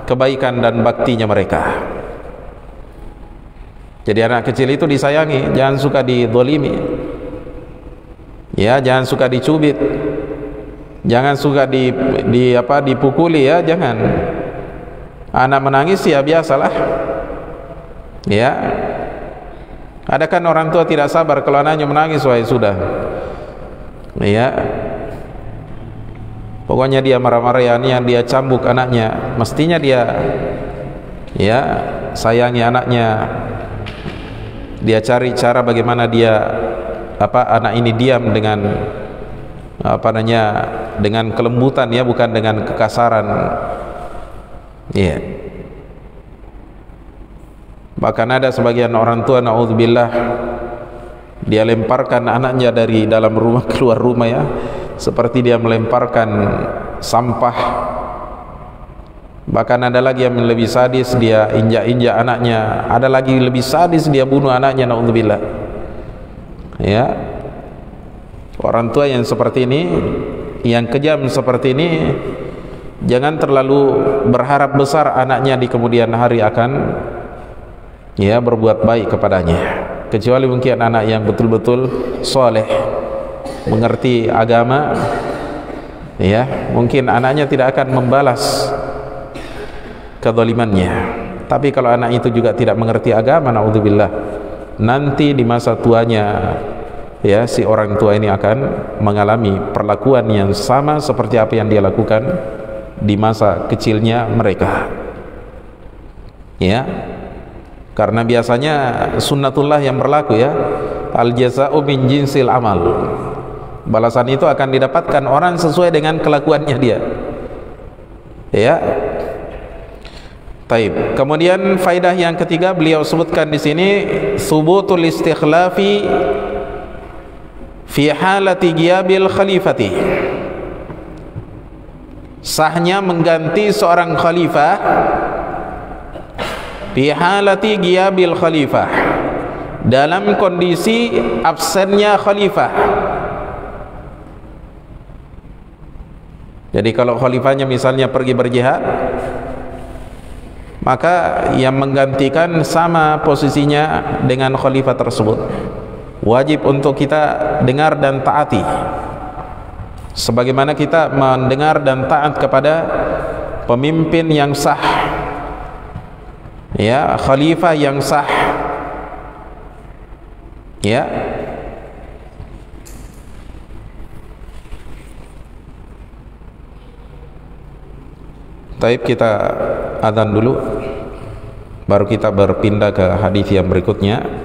kebaikan dan baktinya mereka. Jadi anak kecil itu disayangi, jangan suka dizalimi ya, jangan suka dicubit, jangan suka dipukuli ya, jangan. Anak menangis ya biasalah ya. Ada kan orang tua tidak sabar kalau anaknya menangis, wah sudah ya, pokoknya dia marah-marah ya, yang dia cambuk anaknya, mestinya dia ya sayangi anaknya, dia cari cara bagaimana dia anak ini diam dengan dengan kelembutan ya, bukan dengan kekasaran ya. Bahkan ada sebagian orang tua, naudzubillah, dia lemparkan anaknya dari dalam rumah keluar rumah ya, seperti dia melemparkan sampah. Bahkan ada lagi yang lebih sadis, dia injak-injak anaknya. Ada lagi lebih sadis, dia bunuh anaknya, naudzubillah ya. Orang tua yang seperti ini, yang kejam seperti ini, jangan terlalu berharap besar anaknya di kemudian hari akan ya berbuat baik kepadanya, kecuali mungkin anak yang betul-betul soleh, mengerti agama ya, mungkin anaknya tidak akan membalas kezalimannya. Tapi kalau anak itu juga tidak mengerti agama, naudzubillah, nanti di masa tuanya ya, si orang tua ini akan mengalami perlakuan yang sama seperti apa yang dia lakukan di masa kecilnya mereka ya. Karena biasanya sunnatullah yang berlaku ya, al jaza'u min jinsil amal, balasan itu akan didapatkan orang sesuai dengan kelakuannya dia ya. Taib. Kemudian faidah yang ketiga beliau sebutkan di sini, subutul istikhlafi fi halati ghiyabil khalifati, sahnya mengganti seorang khalifah fi halati ghiyabil khalifah, dalam kondisi absennya khalifah. Jadi kalau khalifahnya misalnya pergi berjihad, maka yang menggantikan sama posisinya dengan khalifah tersebut. Wajib untuk kita dengar dan taati, sebagaimana kita mendengar dan taat kepada pemimpin yang sah, ya, khalifah yang sah, ya. Taib, kita adzan dulu, baru kita berpindah ke hadis yang berikutnya.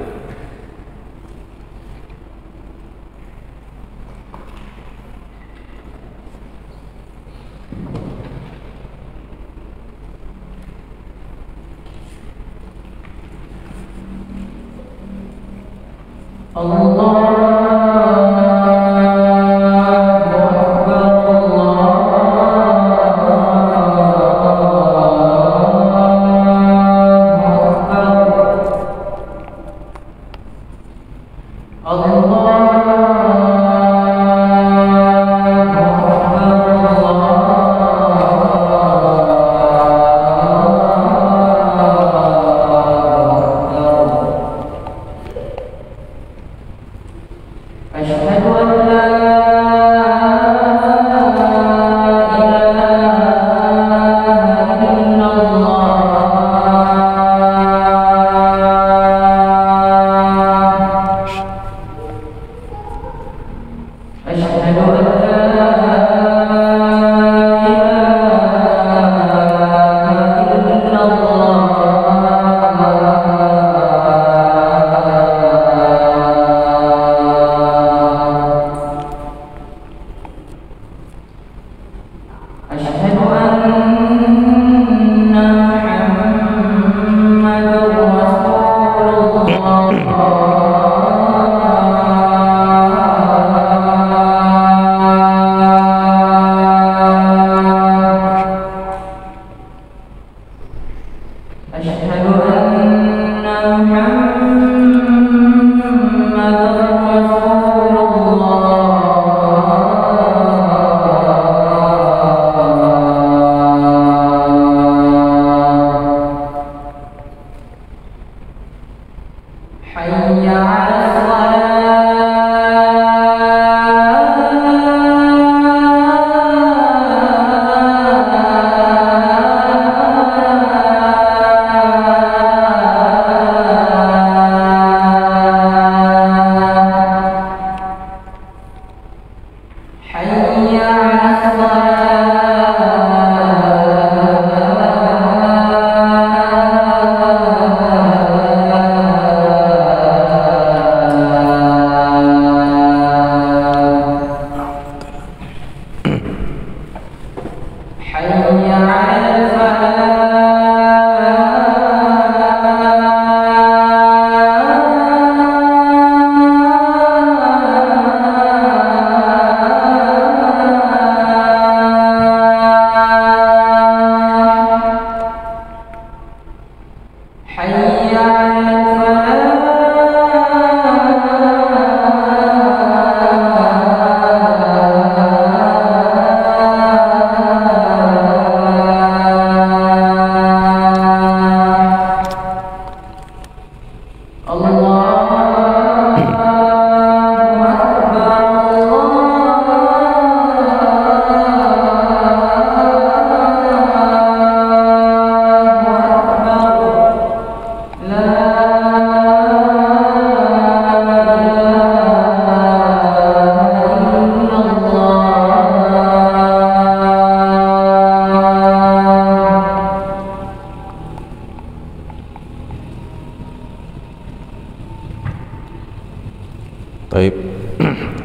Baik.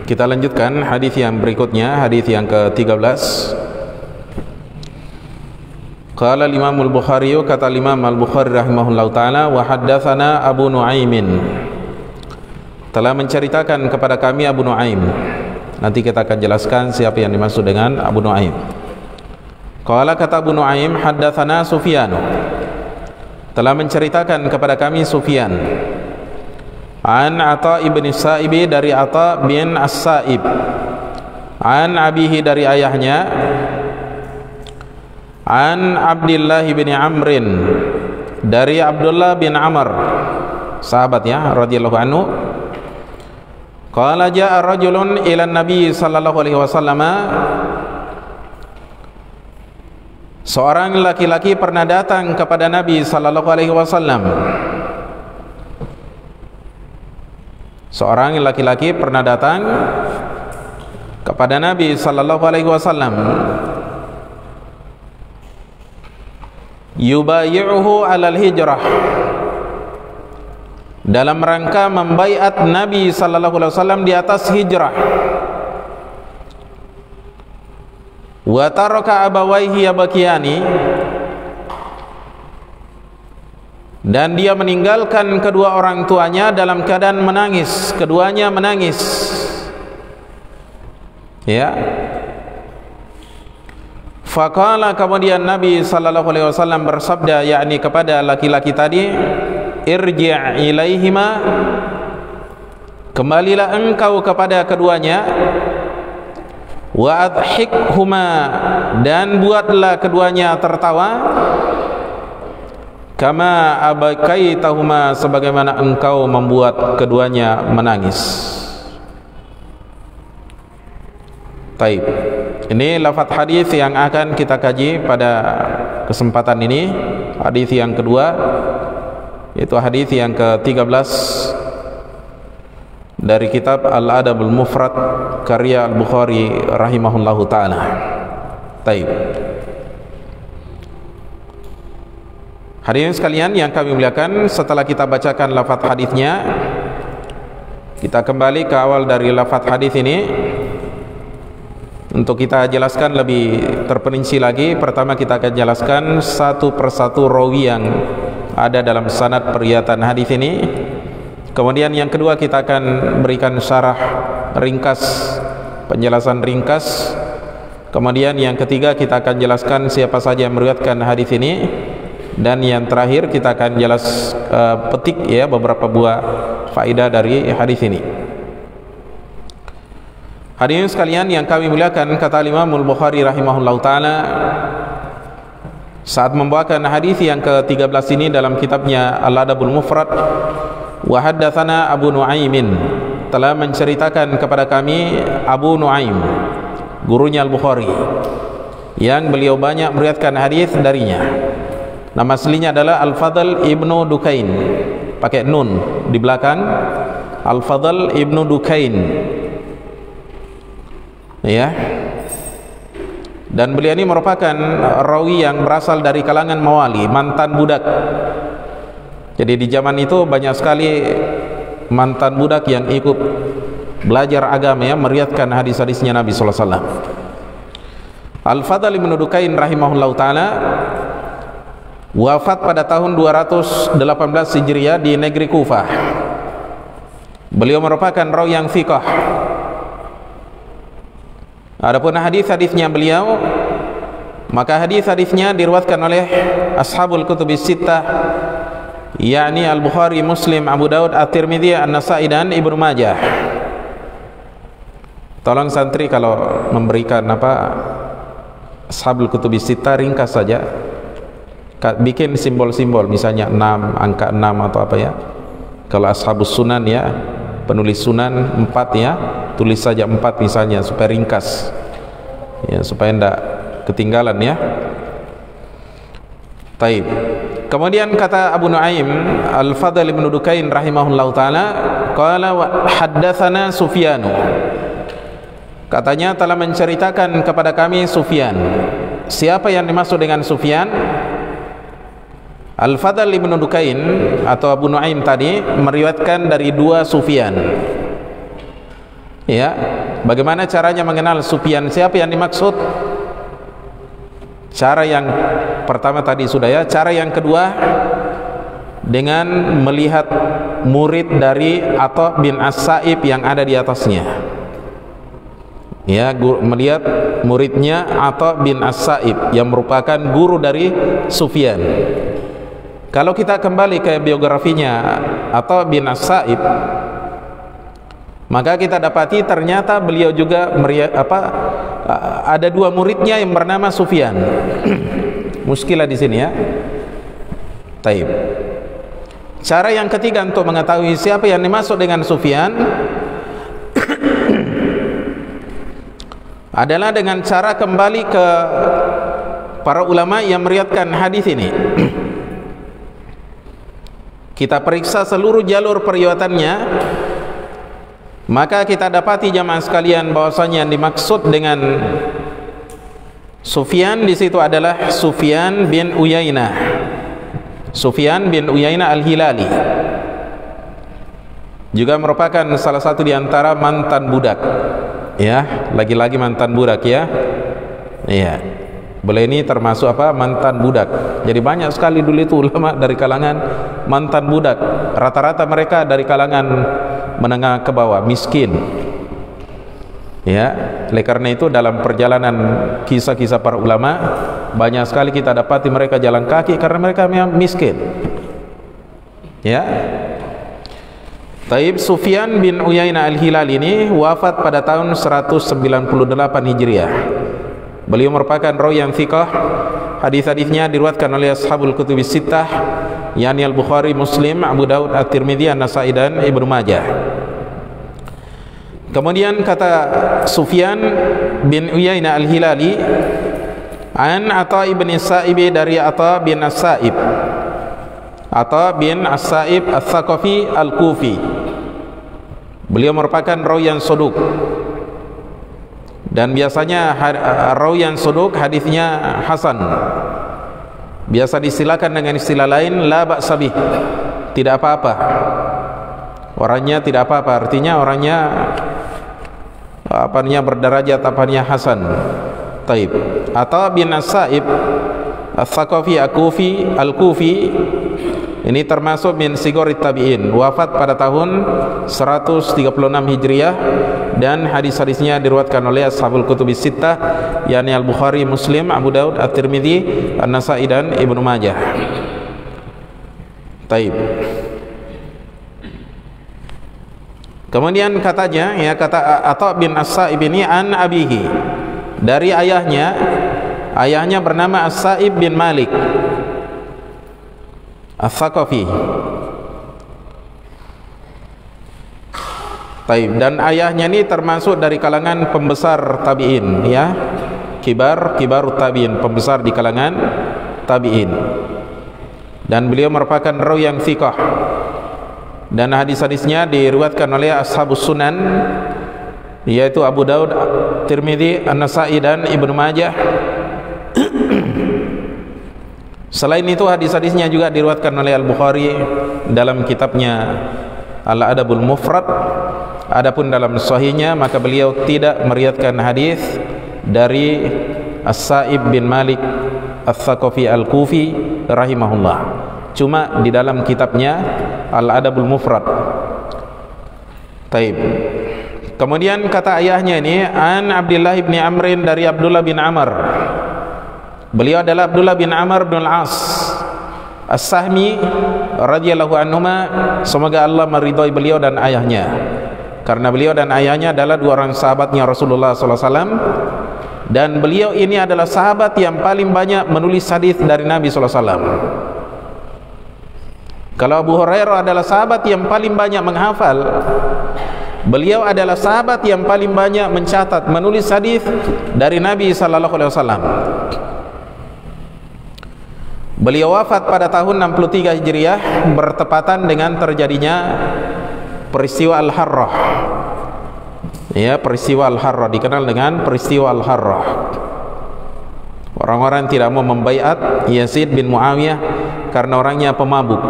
Kita lanjutkan hadis yang berikutnya, hadis yang ke-13. Qala Imam Al-Bukhari, kata Imam Al-Bukhari rahimahullahu taala, wa haddatsana Abu Nuaimin, telah menceritakan kepada kami Abu Nuaim. Nanti kita akan jelaskan siapa yang dimaksud dengan Abu Nuaim. Qala, kata Abu Nuaim, haddatsana Sufyan, telah menceritakan kepada kami Sufyan an Atha ibn Sa'ib dari Atha bin As-Sa'ib an abihi dari ayahnya an Abdullah bin Amrin dari Abdullah bin Amr, sahabat ya radhiyallahu anhu. Qala jaa rajulun ila Nabi sallallahu alaihi wasallam, seorang laki-laki pernah datang kepada Nabi sallallahu alaihi wasallam. Seorang laki-laki pernah datang kepada Nabi sallallahu alaihi wasallam, yubayi'uhu 'alal hijrah, dalam rangka membaiat Nabi sallallahu alaihi wasallam di atas hijrah. Wa taraka abawaihi yabkiyani, dan dia meninggalkan kedua orang tuanya dalam keadaan menangis, keduanya menangis. Ya. Faqala, kemudian Nabi sallallahu alaihi wasallam bersabda, yakni kepada laki-laki tadi, irji' ilaihima, kembalilah engkau kepada keduanya, wa adhikhuma, dan buatlah keduanya tertawa, kama abakaitahuma, sebagaimana engkau membuat keduanya menangis. Taib. Ini lafaz hadis yang akan kita kaji pada kesempatan ini. Hadis yang kedua, yaitu hadis yang ke-13 dari kitab Al-Adabul Mufrad karya Al-Bukhari rahimahullahu taala. Taib. Hadirin sekalian yang kami muliakan, setelah kita bacakan lafaz hadisnya, kita kembali ke awal dari lafaz hadis ini untuk kita jelaskan lebih terperinci lagi. Pertama kita akan jelaskan satu persatu rawi yang ada dalam sanad periwayatan hadis ini. Kemudian yang kedua kita akan berikan syarah ringkas, penjelasan ringkas. Kemudian yang ketiga kita akan jelaskan siapa saja yang meriwayatkan hadis ini. Dan yang terakhir kita akan petik ya beberapa buah faedah dari hadis ini. Hadirin sekalian yang kami muliakan, kata Imam Al-Bukhari rahimahullahu taala saat membawakan hadis yang ke-13 ini dalam kitabnya Al-Adabul Mufrad, wa haddatsana Abu Nuaimin, telah menceritakan kepada kami Abu Nuaim, gurunya Al-Bukhari, yang beliau banyak meriwayatkan hadis darinya. Nama aslinya adalah Al-Fadl ibnu Dukain, pakai nun di belakang, Al-Fadl ibnu Dukain, ya. Dan beliau ini merupakan rawi yang berasal dari kalangan mawali, mantan budak. Jadi di zaman itu banyak sekali mantan budak yang ikut belajar agama, ya, meriwayatkan hadis-hadisnya Nabi sallallahu alaihi wasallam. Al-Fadl ibnu Dukain rahimahullahu taala wafat pada tahun 218 Hijriah di negeri Kufah. Beliau merupakan rawi yang thiqah. Adapun hadis-hadisnya beliau, maka hadis-hadisnya diriwayatkan oleh ashabul kutubis sittah, yakni Al-Bukhari, Muslim, Abu Daud, At-Tirmidzi, An-Nasa'i, dan Ibnu Majah. Tolong santri kalau memberikan ashabul kutubis sittah ringkas saja, bikin simbol-simbol, misalnya 6, angka 6 atau apa ya. Kalau ashabus sunan, ya, penulis sunan 4, ya, tulis saja 4 misalnya supaya ringkas, ya, supaya tidak ketinggalan, ya. Taib. Kemudian kata Abu Nuaim Al-Fadl ibn Dukain rahimahullahu taala, qala haddatsana Sufyan, katanya telah menceritakan kepada kami Sufyan. Siapa yang dimaksud dengan Sufyan? Al-Fadl ibn Dukain atau Abu Nuaim tadi meriwayatkan dari dua Sufyan. Ya, bagaimana caranya mengenal Sufyan? Siapa yang dimaksud? Cara yang pertama tadi sudah, ya. Cara yang kedua dengan melihat murid dari Atha bin As-Sa'ib yang ada di atasnya. Ya, melihat muridnya Atha bin As-Sa'ib yang merupakan guru dari Sufyan. Kalau kita kembali ke biografinya Atha bin As-Sa'ib, maka kita dapati ternyata beliau juga ada dua muridnya yang bernama Sufyan. Muskilah di sini ya. Taib. Cara yang ketiga untuk mengetahui siapa yang dimaksud dengan Sufyan adalah dengan cara kembali ke para ulama yang meriwayatkan hadis ini. Kita periksa seluruh jalur periwayatannya, maka kita dapati jamaah sekalian bahwasanya yang dimaksud dengan Sufyan di situ adalah Sufyan bin Uyainah. Sufyan bin Uyainah Al-Hilali juga merupakan salah satu di antara mantan budak. Ya, lagi-lagi mantan budak ya. Iya. Beliau ini termasuk mantan budak. Jadi banyak sekali dulu itu ulama dari kalangan mantan budak. Rata-rata mereka dari kalangan menengah ke bawah, miskin. Ya, oleh karena itu dalam perjalanan kisah-kisah para ulama banyak sekali kita dapati mereka jalan kaki karena mereka memang miskin. Ya. Taib. Sufyan bin Uyainah Al-Hilal ini wafat pada tahun 198 Hijriah. Beliau merupakan rawi yang thiqah. Hadis-hadisnya diriwayatkan oleh ashabul kutubis sittah, yakni Al-Bukhari, Muslim, Abu Daud, At-Tirmidzi, An-Nasa'i dan Ibnu Majah. Kemudian kata Sufyan bin Uyainah Al-Hilali an Atha ibn As-Sa'ib, dari Atha bin As-Sa'ib. Atha bin As-Sa'ib Ats-Tsaqafi Al-Kufi. Beliau merupakan rawi yang soduk, dan biasanya rawi yang soduk hadisnya hasan. Biasa disilakan dengan istilah lain la ba'sa bih, tidak apa-apa. Orangnya tidak apa-apa, artinya orangnya berderajat, hasan. Taib. Atha bin As-Sa'ib Ats-Tsaqafi Al-Kufi ini termasuk min sigorit tabi'in, wafat pada tahun 136 Hijriah, dan hadis-hadisnya diriwayatkan oleh ashabul kutubis sittah, yakni Al-Bukhari, Muslim, Abu Daud, At-Tirmidzi, An-Nasa'i dan Ibnu Majah. Taib. Kemudian katanya, ya, kata Atha bin As-Sa'ib ini an abihi, dari ayahnya. Ayahnya bernama As-Sa'ib bin Malik Ats-Tsaqafi. Taib. Dan ayahnya ini termasuk dari kalangan pembesar tabi'in, ya, kibar tabi'in, pembesar di kalangan tabi'in. Dan beliau merupakan rawi yang thiqah, dan hadis-hadisnya diriwayatkan oleh ashabus sunan, yaitu Abu Daud, Tirmidzi, An-Nasa'i dan Ibnu Majah. Selain itu hadis-hadisnya juga diriwayatkan oleh Al-Bukhari dalam kitabnya Al-Adabul Mufrad. Adapun dalam sahihnya maka beliau tidak meriwayatkan hadis dari As-Sa'ib bin Malik Ats-Tsaqafi Al-Kufi rahimahullah. Cuma di dalam kitabnya Al-Adabul Mufrad. Taib. Kemudian kata ayahnya ini an Abdullah bin Amrin, dari Abdullah bin Amr. Beliau adalah Abdullah bin Amr bin Al-As As-Sahmi radhiyallahu anhuma, semoga Allah meridhai beliau dan ayahnya, karena beliau dan ayahnya adalah dua orang sahabatnya Rasulullah SAW, dan beliau ini adalah sahabat yang paling banyak menulis hadis dari Nabi SAW. Kalau Abu Hurairah adalah sahabat yang paling banyak menghafal, beliau adalah sahabat yang paling banyak mencatat, menulis hadis dari Nabi SAW. Beliau wafat pada tahun 63 Hijriah, bertepatan dengan terjadinya peristiwa Al-Harrah. Ya, peristiwa Al-Harrah dikenal dengan peristiwa Al-Harrah. Orang-orang tidak mau membaiat Yazid bin Muawiyah karena orangnya pemabuk.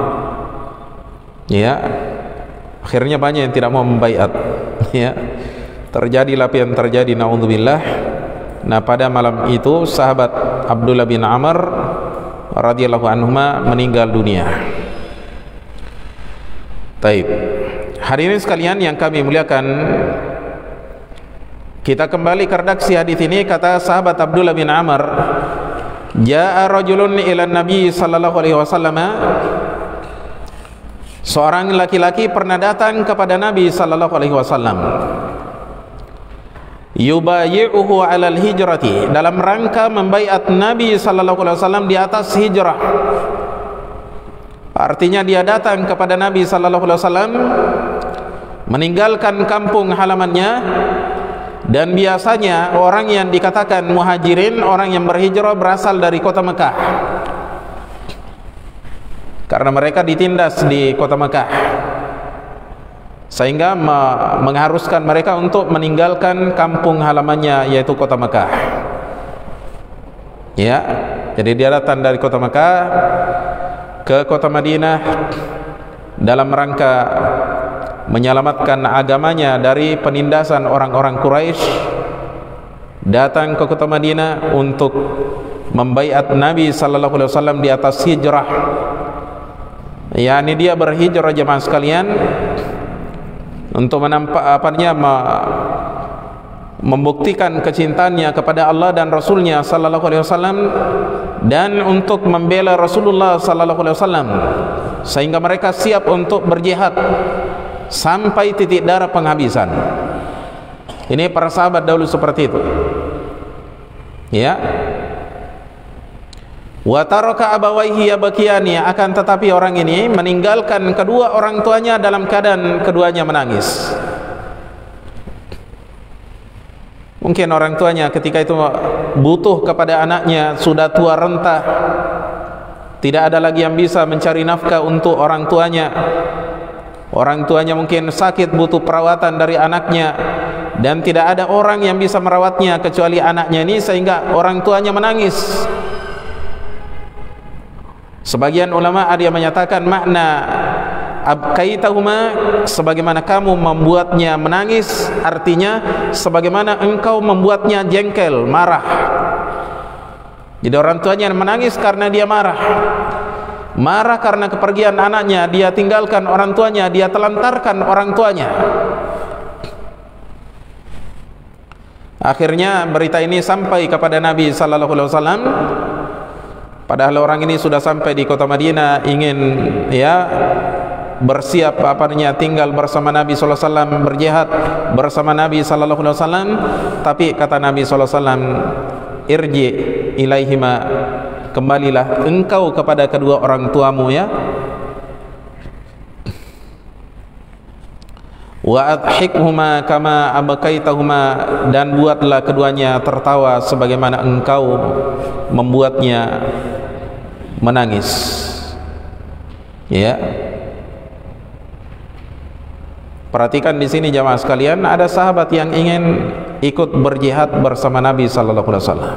Ya, akhirnya banyak yang tidak mau membaiat. Ya, terjadilah apa yang terjadi, naudzubillah. Nah, pada malam itu sahabat Abdullah bin Amr radhiyallahu anhuma meninggal dunia. Taib. Hadirin sekalian yang kami muliakan, kita kembali ke redaksi hadis ini. Kata sahabat Abdullah bin Amr, jaa rajulun ila Nabi sallallahu alaihi wasallam, Seorang laki-laki pernah datang kepada Nabi sallallahu alaihi wasallam, yubayyi'uhu 'alal hijrati, dalam rangka membaiat Nabi sallallahu alaihi wasallam di atas hijrah. Artinya dia datang kepada Nabi sallallahu alaihi wasallam meninggalkan kampung halamannya. Dan biasanya orang yang dikatakan muhajirin, orang yang berhijrah, berasal dari kota Mekah, karena mereka ditindas di kota Mekah, sehingga mengharuskan mereka untuk meninggalkan kampung halamannya, yaitu kota Mekah. Ya, jadi dia datang dari kota Mekah ke kota Madinah dalam rangka menyelamatkan agamanya dari penindasan orang-orang Quraisy. Datang ke kota Madinah untuk membaiat Nabi sallallahu alaihi wasallam di atas hijrah. Yani dia berhijrah jemaah sekalian untuk membuktikan kecintaannya kepada Allah dan Rasulnya sallallahu alaihi wasallam, dan untuk membela Rasulullah sallallahu alaihi wasallam, sehingga mereka siap untuk berjihad sampai titik darah penghabisan. Ini para sahabat dahulu seperti itu. Ya. Wa taraka abawaihi yabkiyani, akan tetapi orang ini meninggalkan kedua orang tuanya dalam keadaan keduanya menangis. Mungkin orang tuanya ketika itu butuh kepada anaknya, sudah tua renta, tidak ada lagi yang bisa mencari nafkah untuk orang tuanya. Orang tuanya mungkin sakit, butuh perawatan dari anaknya, dan tidak ada orang yang bisa merawatnya kecuali anaknya ini, sehingga orang tuanya menangis. Sebagian ulama ada yang menyatakan makna abkaitahuma, sebagaimana kamu membuatnya menangis, artinya sebagaimana engkau membuatnya jengkel, marah. Jadi orang tuanya menangis karena dia marah. Marah karena kepergian anaknya, dia tinggalkan orang tuanya, dia telantarkan orang tuanya. Akhirnya berita ini sampai kepada Nabi sallallahu alaihi wasallam. Padahal orang ini sudah sampai di kota Madinah, ingin bersiap tinggal bersama Nabi sallallahu alaihi wasallam, berjihad bersama Nabi sallallahu alaihi wasallam. Tapi kata Nabi sallallahu alaihi wasallam, irji ilaihima, kembalilah engkau kepada kedua orang tuamu, ya. Wa adhikhuma kama abkaitahuma, dan buatlah keduanya tertawa sebagaimana engkau membuatnya menangis. Ya. Perhatikan di sini jamaah sekalian, ada sahabat yang ingin ikut berjihad bersama Nabi sallallahu alaihi wasallam.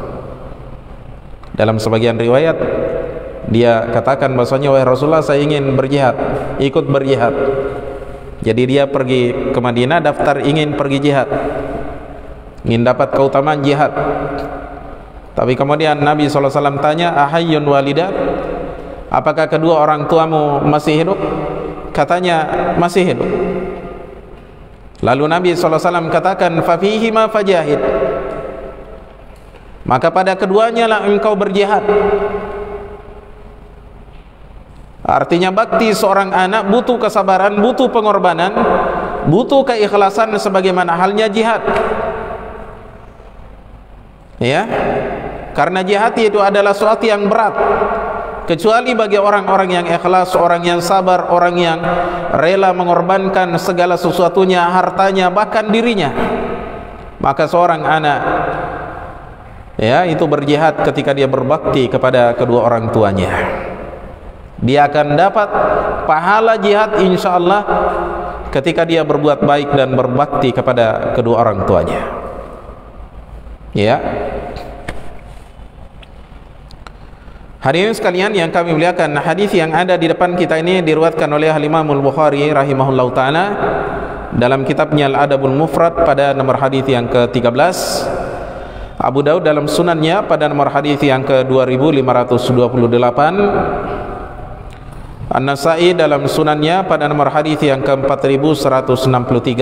Dalam sebagian riwayat dia katakan bahwasanya, wahai Rasulullah, saya ingin berjihad, ikut berjihad. Jadi dia pergi ke Madinah, daftar ingin pergi jihad, ingin dapat keutamaan jihad. Tapi kemudian Nabi SAW tanya, ahayyun walidat, apakah kedua orang tuamu masih hidup? Katanya masih hidup. Lalu Nabi SAW katakan, fafihima fajahid, maka pada keduanya lah engkau berjihad. Artinya bakti seorang anak butuh kesabaran, butuh pengorbanan, butuh keikhlasan sebagaimana halnya jihad. Ya, karena jihad itu adalah suatu yang berat, kecuali bagi orang-orang yang ikhlas, orang yang sabar, orang yang rela mengorbankan segala sesuatunya, hartanya, bahkan dirinya. Maka seorang anak, ya, itu berjihad ketika dia berbakti kepada kedua orang tuanya. Dia akan dapat pahala jihad insyaallah ketika dia berbuat baik dan berbakti kepada kedua orang tuanya. Ya. Hadirin sekalian yang kami muliakan, hadis yang ada di depan kita ini diriwayatkan oleh Imam Al-Bukhari rahimahullahu taala dalam kitabnya Al-Adabul Mufrad pada nomor hadis yang ke-13, Abu Daud dalam sunannya pada nomor hadis yang ke-2528, An-Nasa'i dalam sunannya pada nomor hadis yang ke-4163,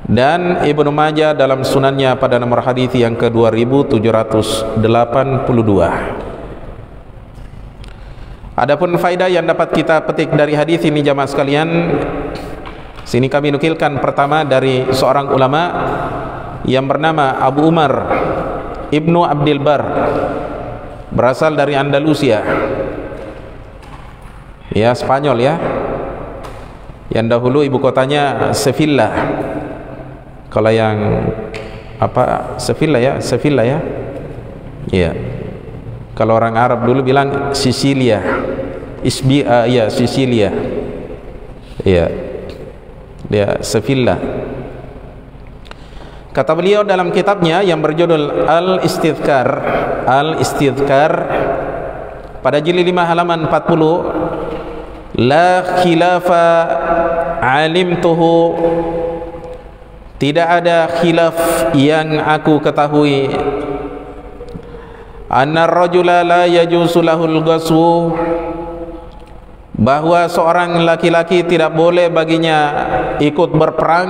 dan Ibnu Majah dalam sunannya pada nomor hadis yang ke-2782. Adapun faedah yang dapat kita petik dari hadis ini jamaah sekalian, sini kami nukilkan pertama dari seorang ulama yang bernama Abu Umar Ibnu Abdul Bar, berasal dari Andalusia, ya Spanyol ya, yang dahulu ibu kotanya Sevilla. Kalau yang apa Sevilla ya, Sevilla ya, iya. Kalau orang Arab dulu bilang Sisilia, ya Sisilia, ya dia Sevilla. Kata beliau dalam kitabnya yang berjudul Al-Istidhkar pada jilid 5 halaman 40, la khilafa alimtuhu, tidak ada khilaf yang aku ketahui, anna rajula la yajuzu lahul ghaswu, bahwa seorang laki-laki tidak boleh baginya ikut berperang,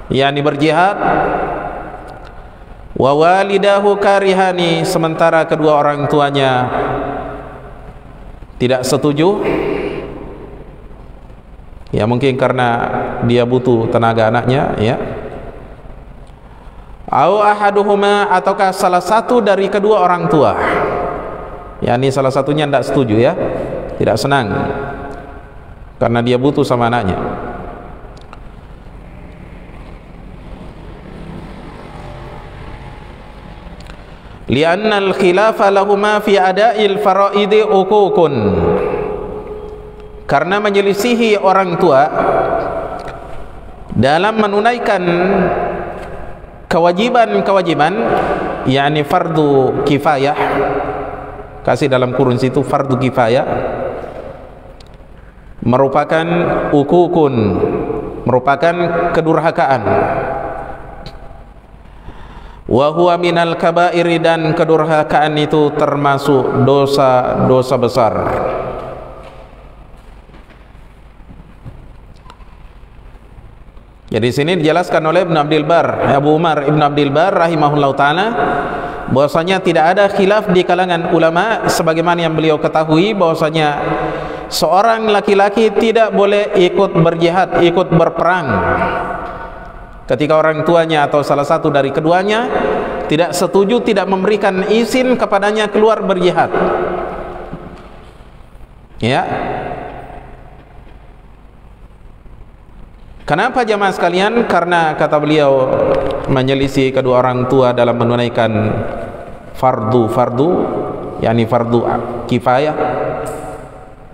yakni berjihad, wa walidahu karihani, sementara kedua orang tuanya tidak setuju, ya mungkin karena dia butuh tenaga anaknya, ya. Au ahaduhuma, ataukah salah satu dari kedua orang tua, yakni salah satunya tidak setuju, ya, tidak senang karena dia butuh sama anaknya. Li'anna al-khilafa lahuma fi ada'il faraidi uququn, karena menyelisihi orang tua dalam menunaikan kewajiban-kewajiban, yakni fardu kifayah, kasih dalam kurun situ fardu kifayah, merupakan uququn, merupakan kedurhakaan, wa huwa minal kabairi, dan kedurhakaan itu termasuk dosa-dosa besar. Jadi sini dijelaskan oleh Ibnu Abdul Bar, Abu Umar Ibnu Abdul Bar rahimahullahu taala, bahwasanya tidak ada khilaf di kalangan ulama sebagaimana yang beliau ketahui, bahwasanya seorang laki-laki tidak boleh ikut berjihad, ikut berperang ketika orang tuanya atau salah satu dari keduanya tidak setuju, tidak memberikan izin kepadanya keluar berjihad, ya. Kenapa jamaah sekalian? Karena kata beliau menyelisih kedua orang tua dalam menunaikan fardu, yakni fardu kifayah,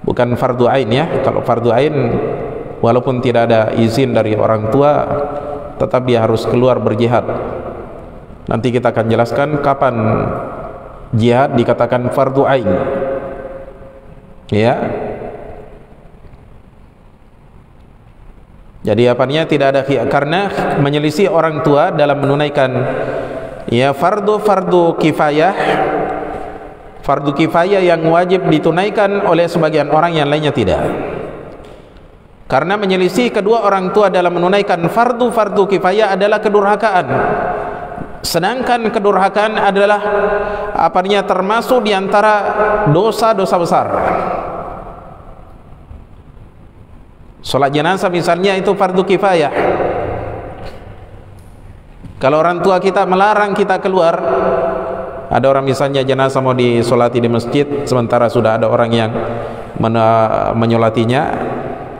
bukan fardu ain, ya. Kalau fardu ain walaupun tidak ada izin dari orang tua tetap dia harus keluar berjihad. Nanti kita akan jelaskan kapan jihad dikatakan fardu ain, ya. Jadi apanya tidak ada, karena menyelisih orang tua dalam menunaikan, ya, fardu kifayah, fardu kifayah yang wajib ditunaikan oleh sebagian orang, yang lainnya tidak. Karena menyelisih kedua orang tua dalam menunaikan fardu kifayah adalah kedurhakaan. Sedangkan kedurhakaan adalah apanya termasuk diantara dosa-dosa besar. Salat jenazah misalnya itu fardu kifayah. Kalau orang tua kita melarang kita keluar, ada orang misalnya jenazah mau disolati di masjid, sementara sudah ada orang yang menyolatinya,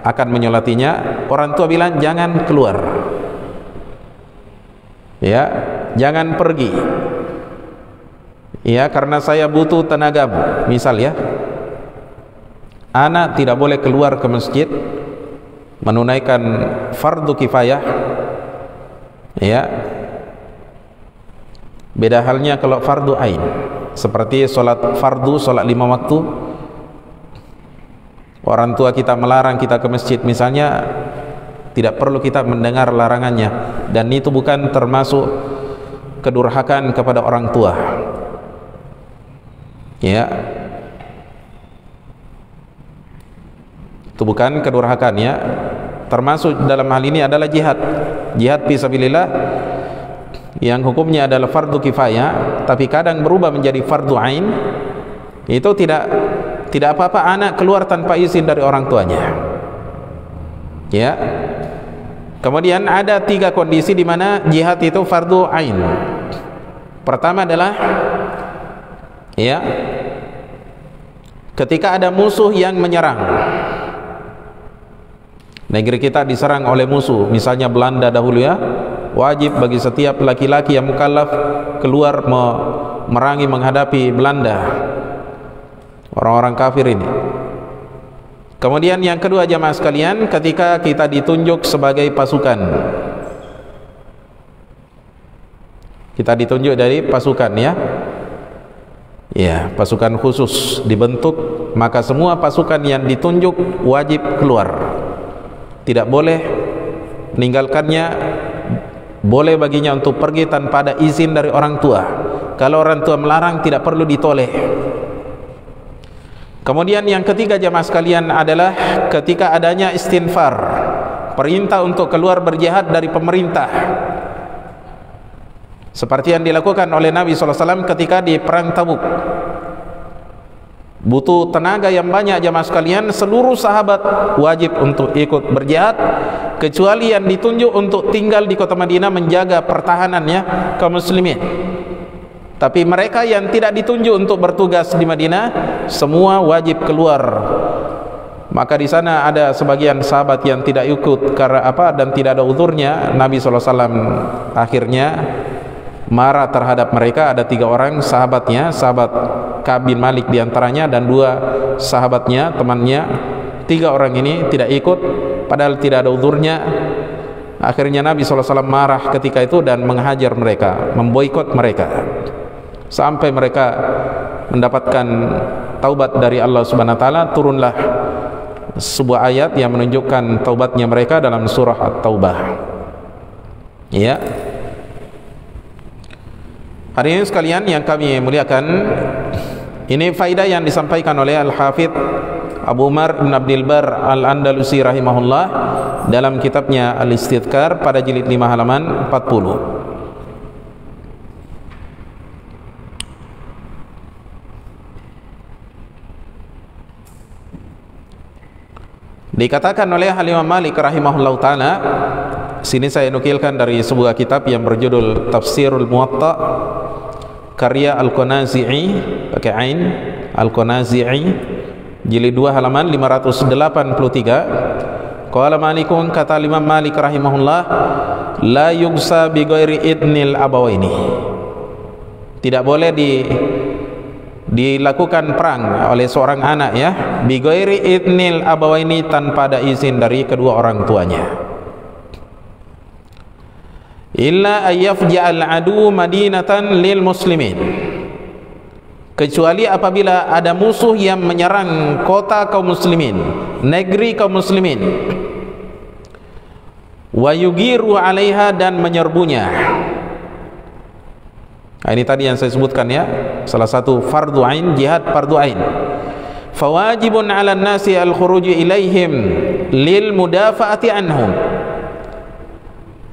akan menyolatinya, orang tua bilang jangan keluar, ya, jangan pergi, ya, karena saya butuh tenagamu, misal, ya. Anak tidak boleh keluar ke masjid menunaikan fardu kifayah, ya. Beda halnya kalau fardu ain, seperti solat fardu, solat 5 waktu, orang tua kita melarang kita ke masjid misalnya, tidak perlu kita mendengar larangannya, dan itu bukan termasuk kedurhakaan kepada orang tua, ya. Itu bukan kedurhakaan, ya. Termasuk dalam hal ini adalah jihad fisabilillah, yang hukumnya adalah fardu kifayah tapi kadang berubah menjadi fardu ain. Itu tidak tidak apa-apa anak keluar tanpa izin dari orang tuanya. Ya. Kemudian ada 3 kondisi di mana jihad itu fardu ain. Pertama adalah ya, ketika ada musuh yang menyerang. Negeri kita diserang oleh musuh, misalnya Belanda dahulu ya, wajib bagi setiap laki-laki yang mukallaf keluar memerangi menghadapi Belanda, orang-orang kafir ini. Kemudian yang kedua jamaah sekalian, ketika kita ditunjuk sebagai pasukan, kita ditunjuk dari pasukan ya, ya pasukan khusus dibentuk, maka semua pasukan yang ditunjuk wajib keluar, tidak boleh meninggalkannya. Boleh baginya untuk pergi tanpa ada izin dari orang tua. Kalau orang tua melarang tidak perlu ditoleh. Kemudian yang ketiga jamaah sekalian adalah ketika adanya istinfar, perintah untuk keluar berjihad dari pemerintah, seperti yang dilakukan oleh Nabi SAW ketika di perang Tabuk. Butuh tenaga yang banyak jamaah sekalian, seluruh sahabat wajib untuk ikut berjihad, kecuali yang ditunjuk untuk tinggal di kota Madinah menjaga pertahanannya kaum muslimin. Tapi mereka yang tidak ditunjuk untuk bertugas di Madinah, semua wajib keluar. Maka di sana ada sebagian sahabat yang tidak ikut karena apa dan tidak ada uzurnya. Nabi SAW akhirnya marah terhadap mereka. Ada 3 orang sahabatnya, sahabat Ka'ab bin Malik diantaranya, dan 2 sahabatnya, temannya. 3 orang ini tidak ikut padahal tidak ada uzurnya. Akhirnya Nabi SAW marah ketika itu dan menghajar mereka, memboikot mereka, sampai mereka mendapatkan taubat dari Allah Subhanahu wa taala. Turunlah sebuah ayat yang menunjukkan taubatnya mereka dalam surah At-Taubah. Ya. Hari ini sekalian yang kami muliakan, ini faedah yang disampaikan oleh Al-Hafidh Abu Umar bin Abdul Bar Al-Andalusi rahimahullah dalam kitabnya Al-Istidhkar pada jilid 5 halaman 40. Dikatakan oleh Imam Malik rahimahullah ta'ala, sini saya nukilkan dari sebuah kitab yang berjudul Tafsirul Muwatta karya Al-Qanazi'i, pakai ain, Al-Qanazi'i, jilid 2 halaman 583. Qala Malikun, kata Imam Malik rahimahullah, la yugsa bi ghairi idnil abawaini. Tidak boleh dilakukan perang oleh seorang anak ya, bi ghairi idnil abawaini, tanpa ada izin dari kedua orang tuanya. Illa ayyafja'al adu madinatan lil muslimin, kecuali apabila ada musuh yang menyerang kota kaum muslimin, negeri kaum muslimin, wa yugiru 'alaiha, dan menyerbunya. Nah, ini tadi yang saya sebutkan ya, salah satu fardu ain, jihad fardu ain. Fawajibun 'alan nasi al-khuruj ilaihim lil mudafa'ati anhum,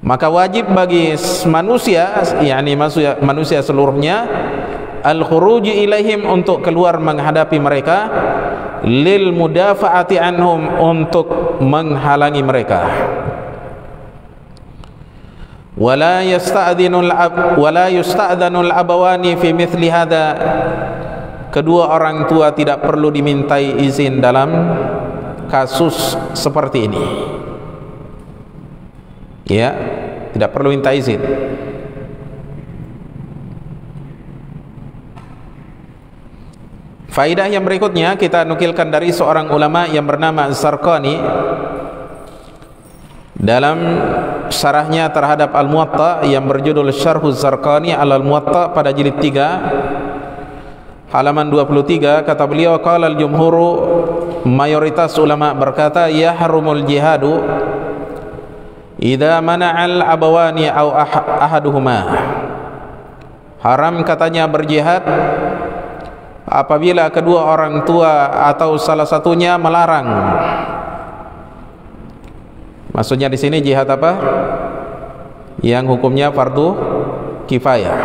maka wajib bagi manusia, yakni manusia seluruhnya, al-khuruj ilaihim, untuk keluar menghadapi mereka, lil mudafa'ati anhum, untuk menghalangi mereka. Wala yusta'dhanul abawani fi mithli hadha, kedua orang tua tidak perlu dimintai izin dalam kasus seperti ini. Ya, tidak perlu minta izin. Faidah yang berikutnya kita nukilkan dari seorang ulama yang bernama Zarqani dalam syarahnya terhadap Al-Muwatta yang berjudul Syarhuz Zarqani Al-Muwatta pada jilid 3 halaman 23. Kata beliau, qala al-jumhuru, mayoritas ulama berkata, yahrumul jihadu idza mana'al abawani aw ahaduhuma, haram katanya berjihad apabila kedua orang tua atau salah satunya melarang. Maksudnya di sini jihad apa? Yang hukumnya fardu kifayah.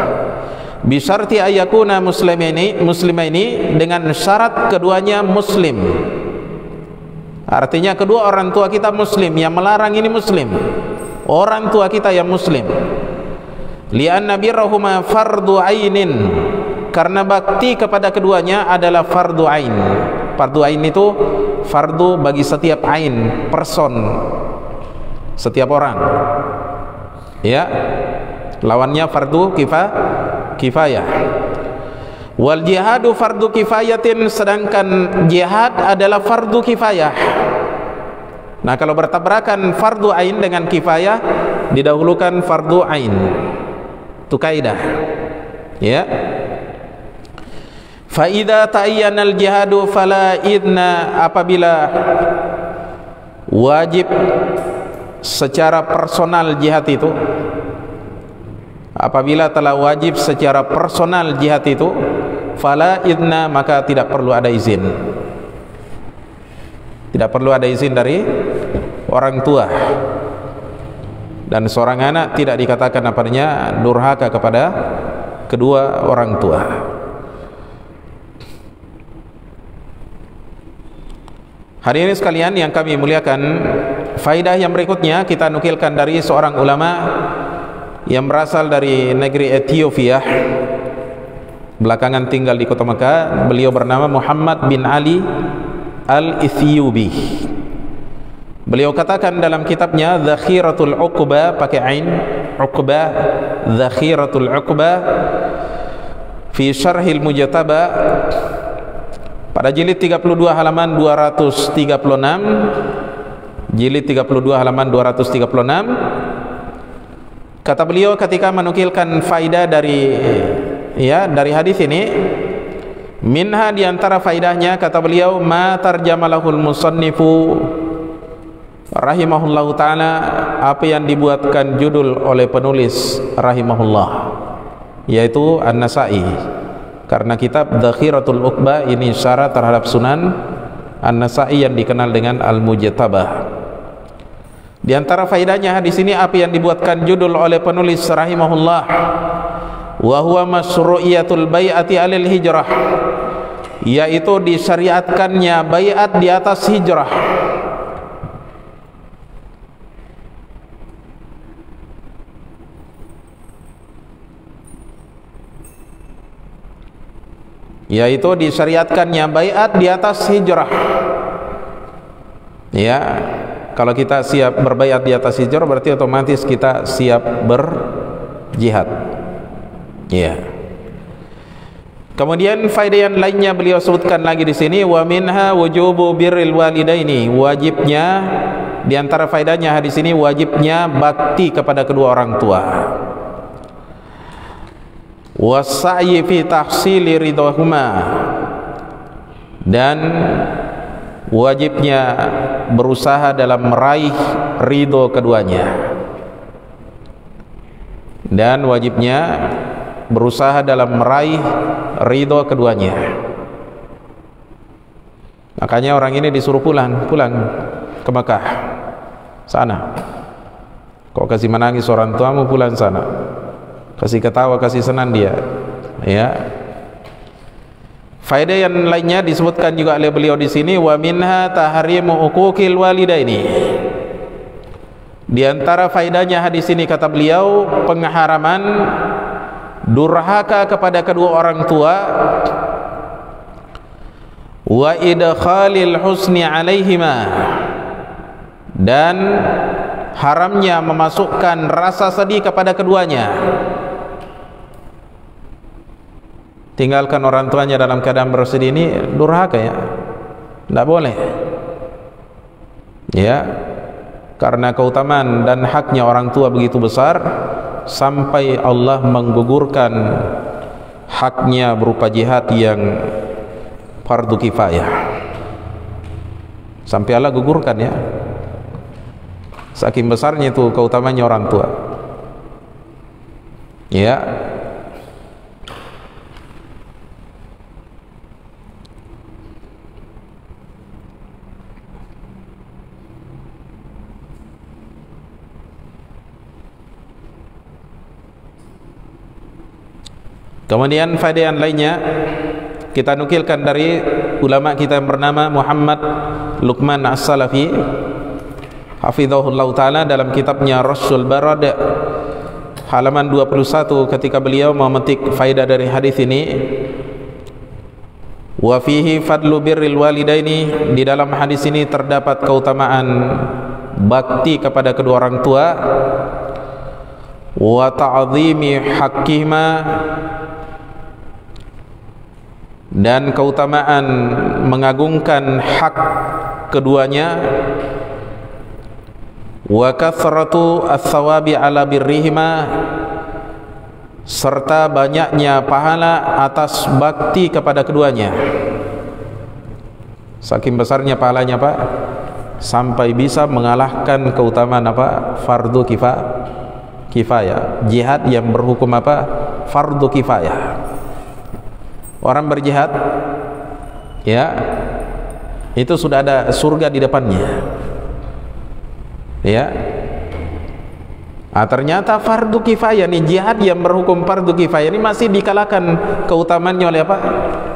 Bisyarti ayyakuna muslimaini, dengan syarat keduanya muslim. Artinya kedua orang tua kita muslim, yang melarang ini muslim, orang tua kita yang muslim. Li'anna birrahuma fardu ainin, karena bakti kepada keduanya adalah fardu ain. Fardu ain itu fardu bagi setiap ain, person, setiap orang. Ya, lawannya fardu kifayah. Wal jihadu fardu kifayatin, sedangkan jihad adalah fardu kifayah. Nah, kalau bertabrakan fardu ain dengan kifayah, didahulukan fardu ain. Itu kaidah. Ya. Fa idza ta'ayyana al jihadu fala idna, apabila wajib secara personal jihad itu, apabila telah wajib secara personal jihad itu, fala idna, maka tidak perlu ada izin. Tidak perlu ada izin dari orang tua. Dan seorang anak tidak dikatakan apanya durhaka kepada kedua orang tua. Hadirin sekalian yang kami muliakan, faidah yang berikutnya kita nukilkan dari seorang ulama yang berasal dari negeri Ethiopia, belakangan tinggal di kota Mekah. Beliau bernama Muhammad bin Ali Al-Ethiopi. Beliau katakan dalam kitabnya Zakhiratul Uqba, pakai ain, Uqba, Zakhiratul Uqba fi Syarhil Mujtaba, pada jilid 32 halaman 236, jilid 32 halaman 236, kata beliau ketika menukilkan faidah dari hadis ini, minha, diantara faidahnya, kata beliau, ma tarjamalahul musannifu rahimahullahu ta'ala, apa yang dibuatkan judul oleh penulis rahimahullah, yaitu An-Nasa'i. Karena kitab Zakhiratul Uqba ini syarat terhadap Sunan An-Nasa'i yang dikenal dengan Al-Mujtabah. Di antara faedahnya hadis ini apa yang dibuatkan judul oleh penulis rahimahullah, wa huwa masyru'iyatul bai'ati 'alal hijrah, yaitu disyariatkannya bai'at di atas hijrah. Yaitu disyariatkannya bai'at di atas hijrah. Ya, kalau kita siap berbaiat di atas hijrah, berarti otomatis kita siap berjihad. Ya. Kemudian faedah yang lainnya beliau sebutkan lagi di sini, wa minha wujubu birril walidaini, wajibnya, di antara faedahnya hadis ini, wajibnya bakti kepada kedua orang tua. Wasa'yi fi tahsili ridhahuma, dan wajibnya berusaha dalam meraih ridho keduanya, dan wajibnya berusaha dalam meraih ridho keduanya. Makanya orang ini disuruh pulang ke Mekah sana. Kau kasih menangis orang tuamu, pulang sana, kasih ketawa, kasih senang dia. Ya. Faedah yang lainnya disebutkan juga oleh beliau di sini, wa minha tahrimu uquqil walidaini. Di antara faedahnya hadis ini, kata beliau, pengharaman durhaka kepada kedua orang tua, wa idkhalil husni alaihima, dan haramnya memasukkan rasa sedih kepada keduanya. Tinggalkan orang tuanya dalam keadaan bersedih, ini durhaka, ya, tidak boleh. Ya, karena keutamaan dan haknya orang tua begitu besar, sampai Allah menggugurkan haknya berupa jihad yang fardu kifayah, sampai Allah gugurkan, ya. Saking besarnya itu keutamaannya orang tua. Ya. Kemudian faedah yang lainnya kita nukilkan dari ulama kita yang bernama Muhammad Luqman As-Salafi hafizahullah ta'ala dalam kitabnya Rasul Barad halaman 21 ketika beliau memetik faedah dari hadis ini. Wa fihi fadlu birril walidaini, di dalam hadis ini terdapat keutamaan bakti kepada kedua orang tua, wa ta'zimi haqqihima, dan keutamaan mengagungkan hak keduanya, wa kathratu ats-tsawabi ala birrihima, serta banyaknya pahala atas bakti kepada keduanya. Saking besarnya pahalanya Pak, sampai bisa mengalahkan keutamaan apa? Fardu kifayah. Jihad yang berhukum apa? Fardu kifayah. Orang berjihad, ya, itu sudah ada surga di depannya, ya. Ternyata fardu kifayah nih, jihad yang berhukum fardu kifayah ini masih dikalahkan keutamaannya oleh apa?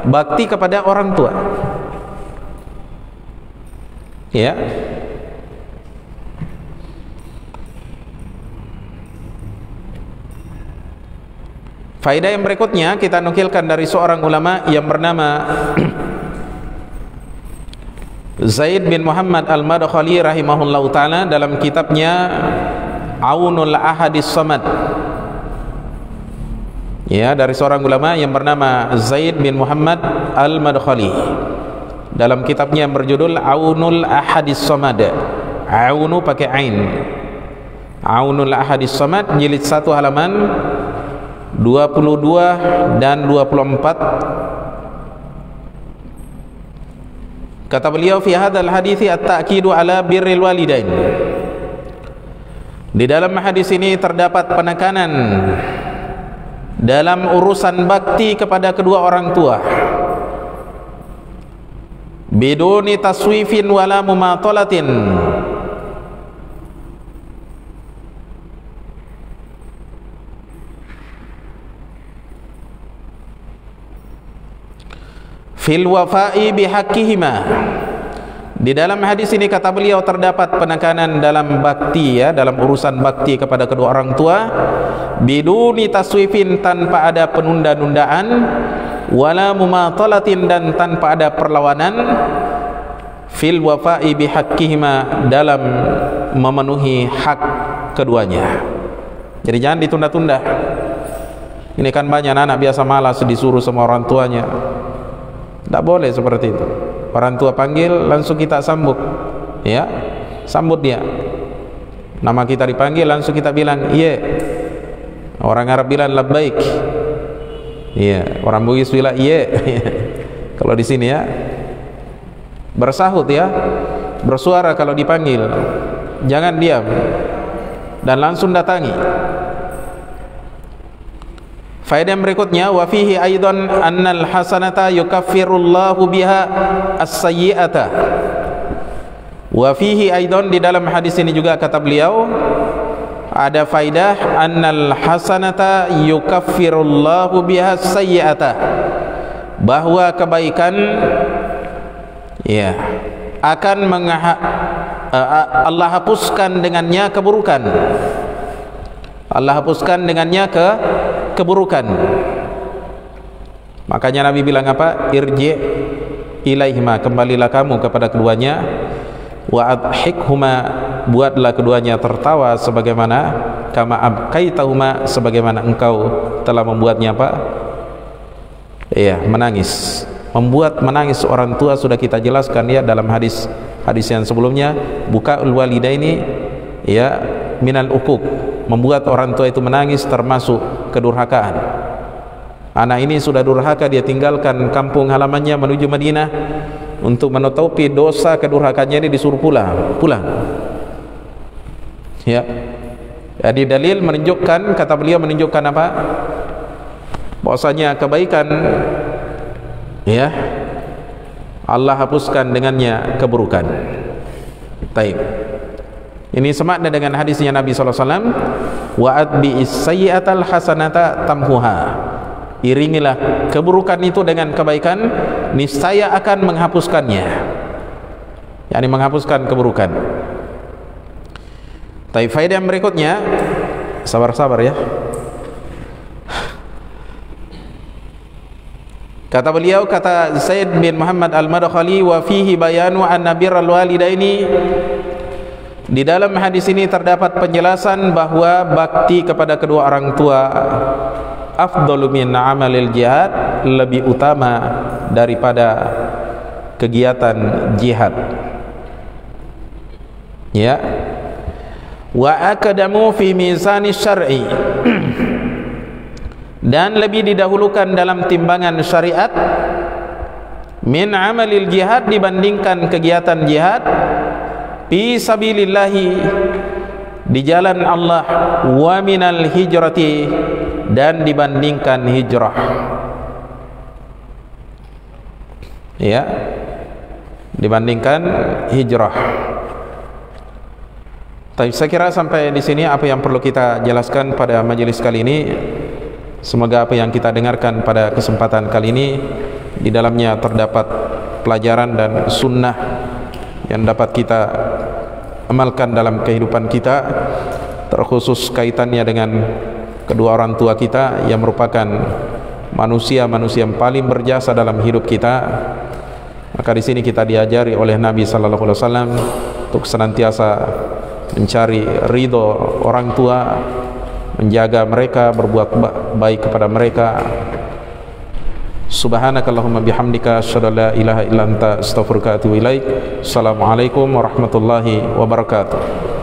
Bakti kepada orang tua, ya. Faedah yang berikutnya kita nukilkan dari seorang ulama yang bernama Zaid bin Muhammad Al-Madkhali rahimahullahu ta'ala dalam kitabnya Aunul Ahadis Samad, ya, dari seorang ulama yang bernama Zaid bin Muhammad Al-Madkhali dalam kitabnya yang berjudul Aunul Ahadis Samad. Aunu pakai ain. Aunul Ahadis Samad jilid 1 halaman 22 dan 24. Kata beliau, fi hadzal hadithi at-ta'kidu ala birril walidain. Di dalam hadis ini terdapat penekanan dalam urusan bakti kepada kedua orang tua, biduni taswifin wala mumatalatin, fil wafa'i bihaqqihima. Di dalam hadis ini kata beliau terdapat penekanan dalam bakti, ya, dalam urusan bakti kepada kedua orang tua, biduni taswifin, tanpa ada penunda-nundaan, wala mumatalatin, dan tanpa ada perlawanan, fil wafa'i bihaqqihima, dalam memenuhi hak keduanya. Jadi jangan ditunda-tunda. Ini kan banyak anak biasa malas disuruh sama orang tuanya. Tak boleh seperti itu. Orang tua panggil langsung kita sambut, ya, sambut dia. Nama kita dipanggil langsung kita bilang iya. Orang Arab bilang labbaik, iya. Orang Bugis bilang iya. Kalau di sini, ya, bersahut, ya, bersuara kalau dipanggil, jangan diam dan langsung datangi. Faedah berikutnya, wa fihi aidan annal hasanata yukaffirullahu biha as-sayyi'ata. Wa fihi aidan, di dalam hadis ini juga kata beliau ada faedah annal hasanata yukaffirullahu biha as-sayyi'ata, bahwa kebaikan, ya, akan Allah hapuskan dengannya keburukan. Allah hapuskan dengannya keburukan. Makanya Nabi bilang apa? Irji ilaihima, kembalilah kamu kepada keduanya, wa adhikhuma, buatlah keduanya tertawa sebagaimana kama abkaitahuma, sebagaimana engkau telah membuatnya apa? Iya, menangis. Membuat menangis orang tua sudah kita jelaskan, ya, dalam hadis yang sebelumnya, bukaul walidaini, ya, minal uquq. Membuat orang tua itu menangis termasuk kedurhakaan. Anak ini sudah durhaka, dia tinggalkan kampung halamannya menuju Madinah untuk menutupi dosa kedurhakannya, ini disuruh pulang. Ya. Jadi dalil menunjukkan, kata beliau, menunjukkan apa? Bahwasanya kebaikan, ya, Allah hapuskan dengannya keburukan. Taib. Ini semakna dengan hadisnya Nabi SAW, wa atbi'is sayyi'atal hasanata tamhuha. iringilah keburukan itu dengan kebaikan, niscaya akan menghapuskannya, yakni menghapuskan keburukan. Tapi faedah yang berikutnya, sabar-sabar ya. Kata beliau, kata Zaid bin Muhammad Al-Madkhali, wa fihi bayanu anna birral walidaini, di dalam hadis ini terdapat penjelasan bahwa bakti kepada kedua orang tua afdalu min amalil jihad, lebih utama daripada kegiatan jihad. Ya. Wa aqdamu fi mizani syar'i, dan lebih didahulukan dalam timbangan syariat min amalil jihad, dibandingkan kegiatan jihad fi sabilillahi, di jalan Allah, wa minal hijrati, dan dibandingkan hijrah. Ya, dibandingkan hijrah. Tapi saya kira sampai di sini apa yang perlu kita jelaskan pada majelis kali ini. Semoga apa yang kita dengarkan pada kesempatan kali ini di dalamnya terdapat pelajaran dan sunnah yang dapat kita amalkan dalam kehidupan kita, terkhusus kaitannya dengan kedua orang tua kita yang merupakan manusia-manusia yang paling berjasa dalam hidup kita. Maka di sini kita diajari oleh Nabi sallallahu alaihi wasallam untuk senantiasa mencari ridho orang tua, menjaga mereka, berbuat baik kepada mereka. Subhanakallahumma bihamdika asyhadu an la ilaha illa anta astaghfiruka wa atubu ilaik. Assalamualaikum warahmatullahi wabarakatuh.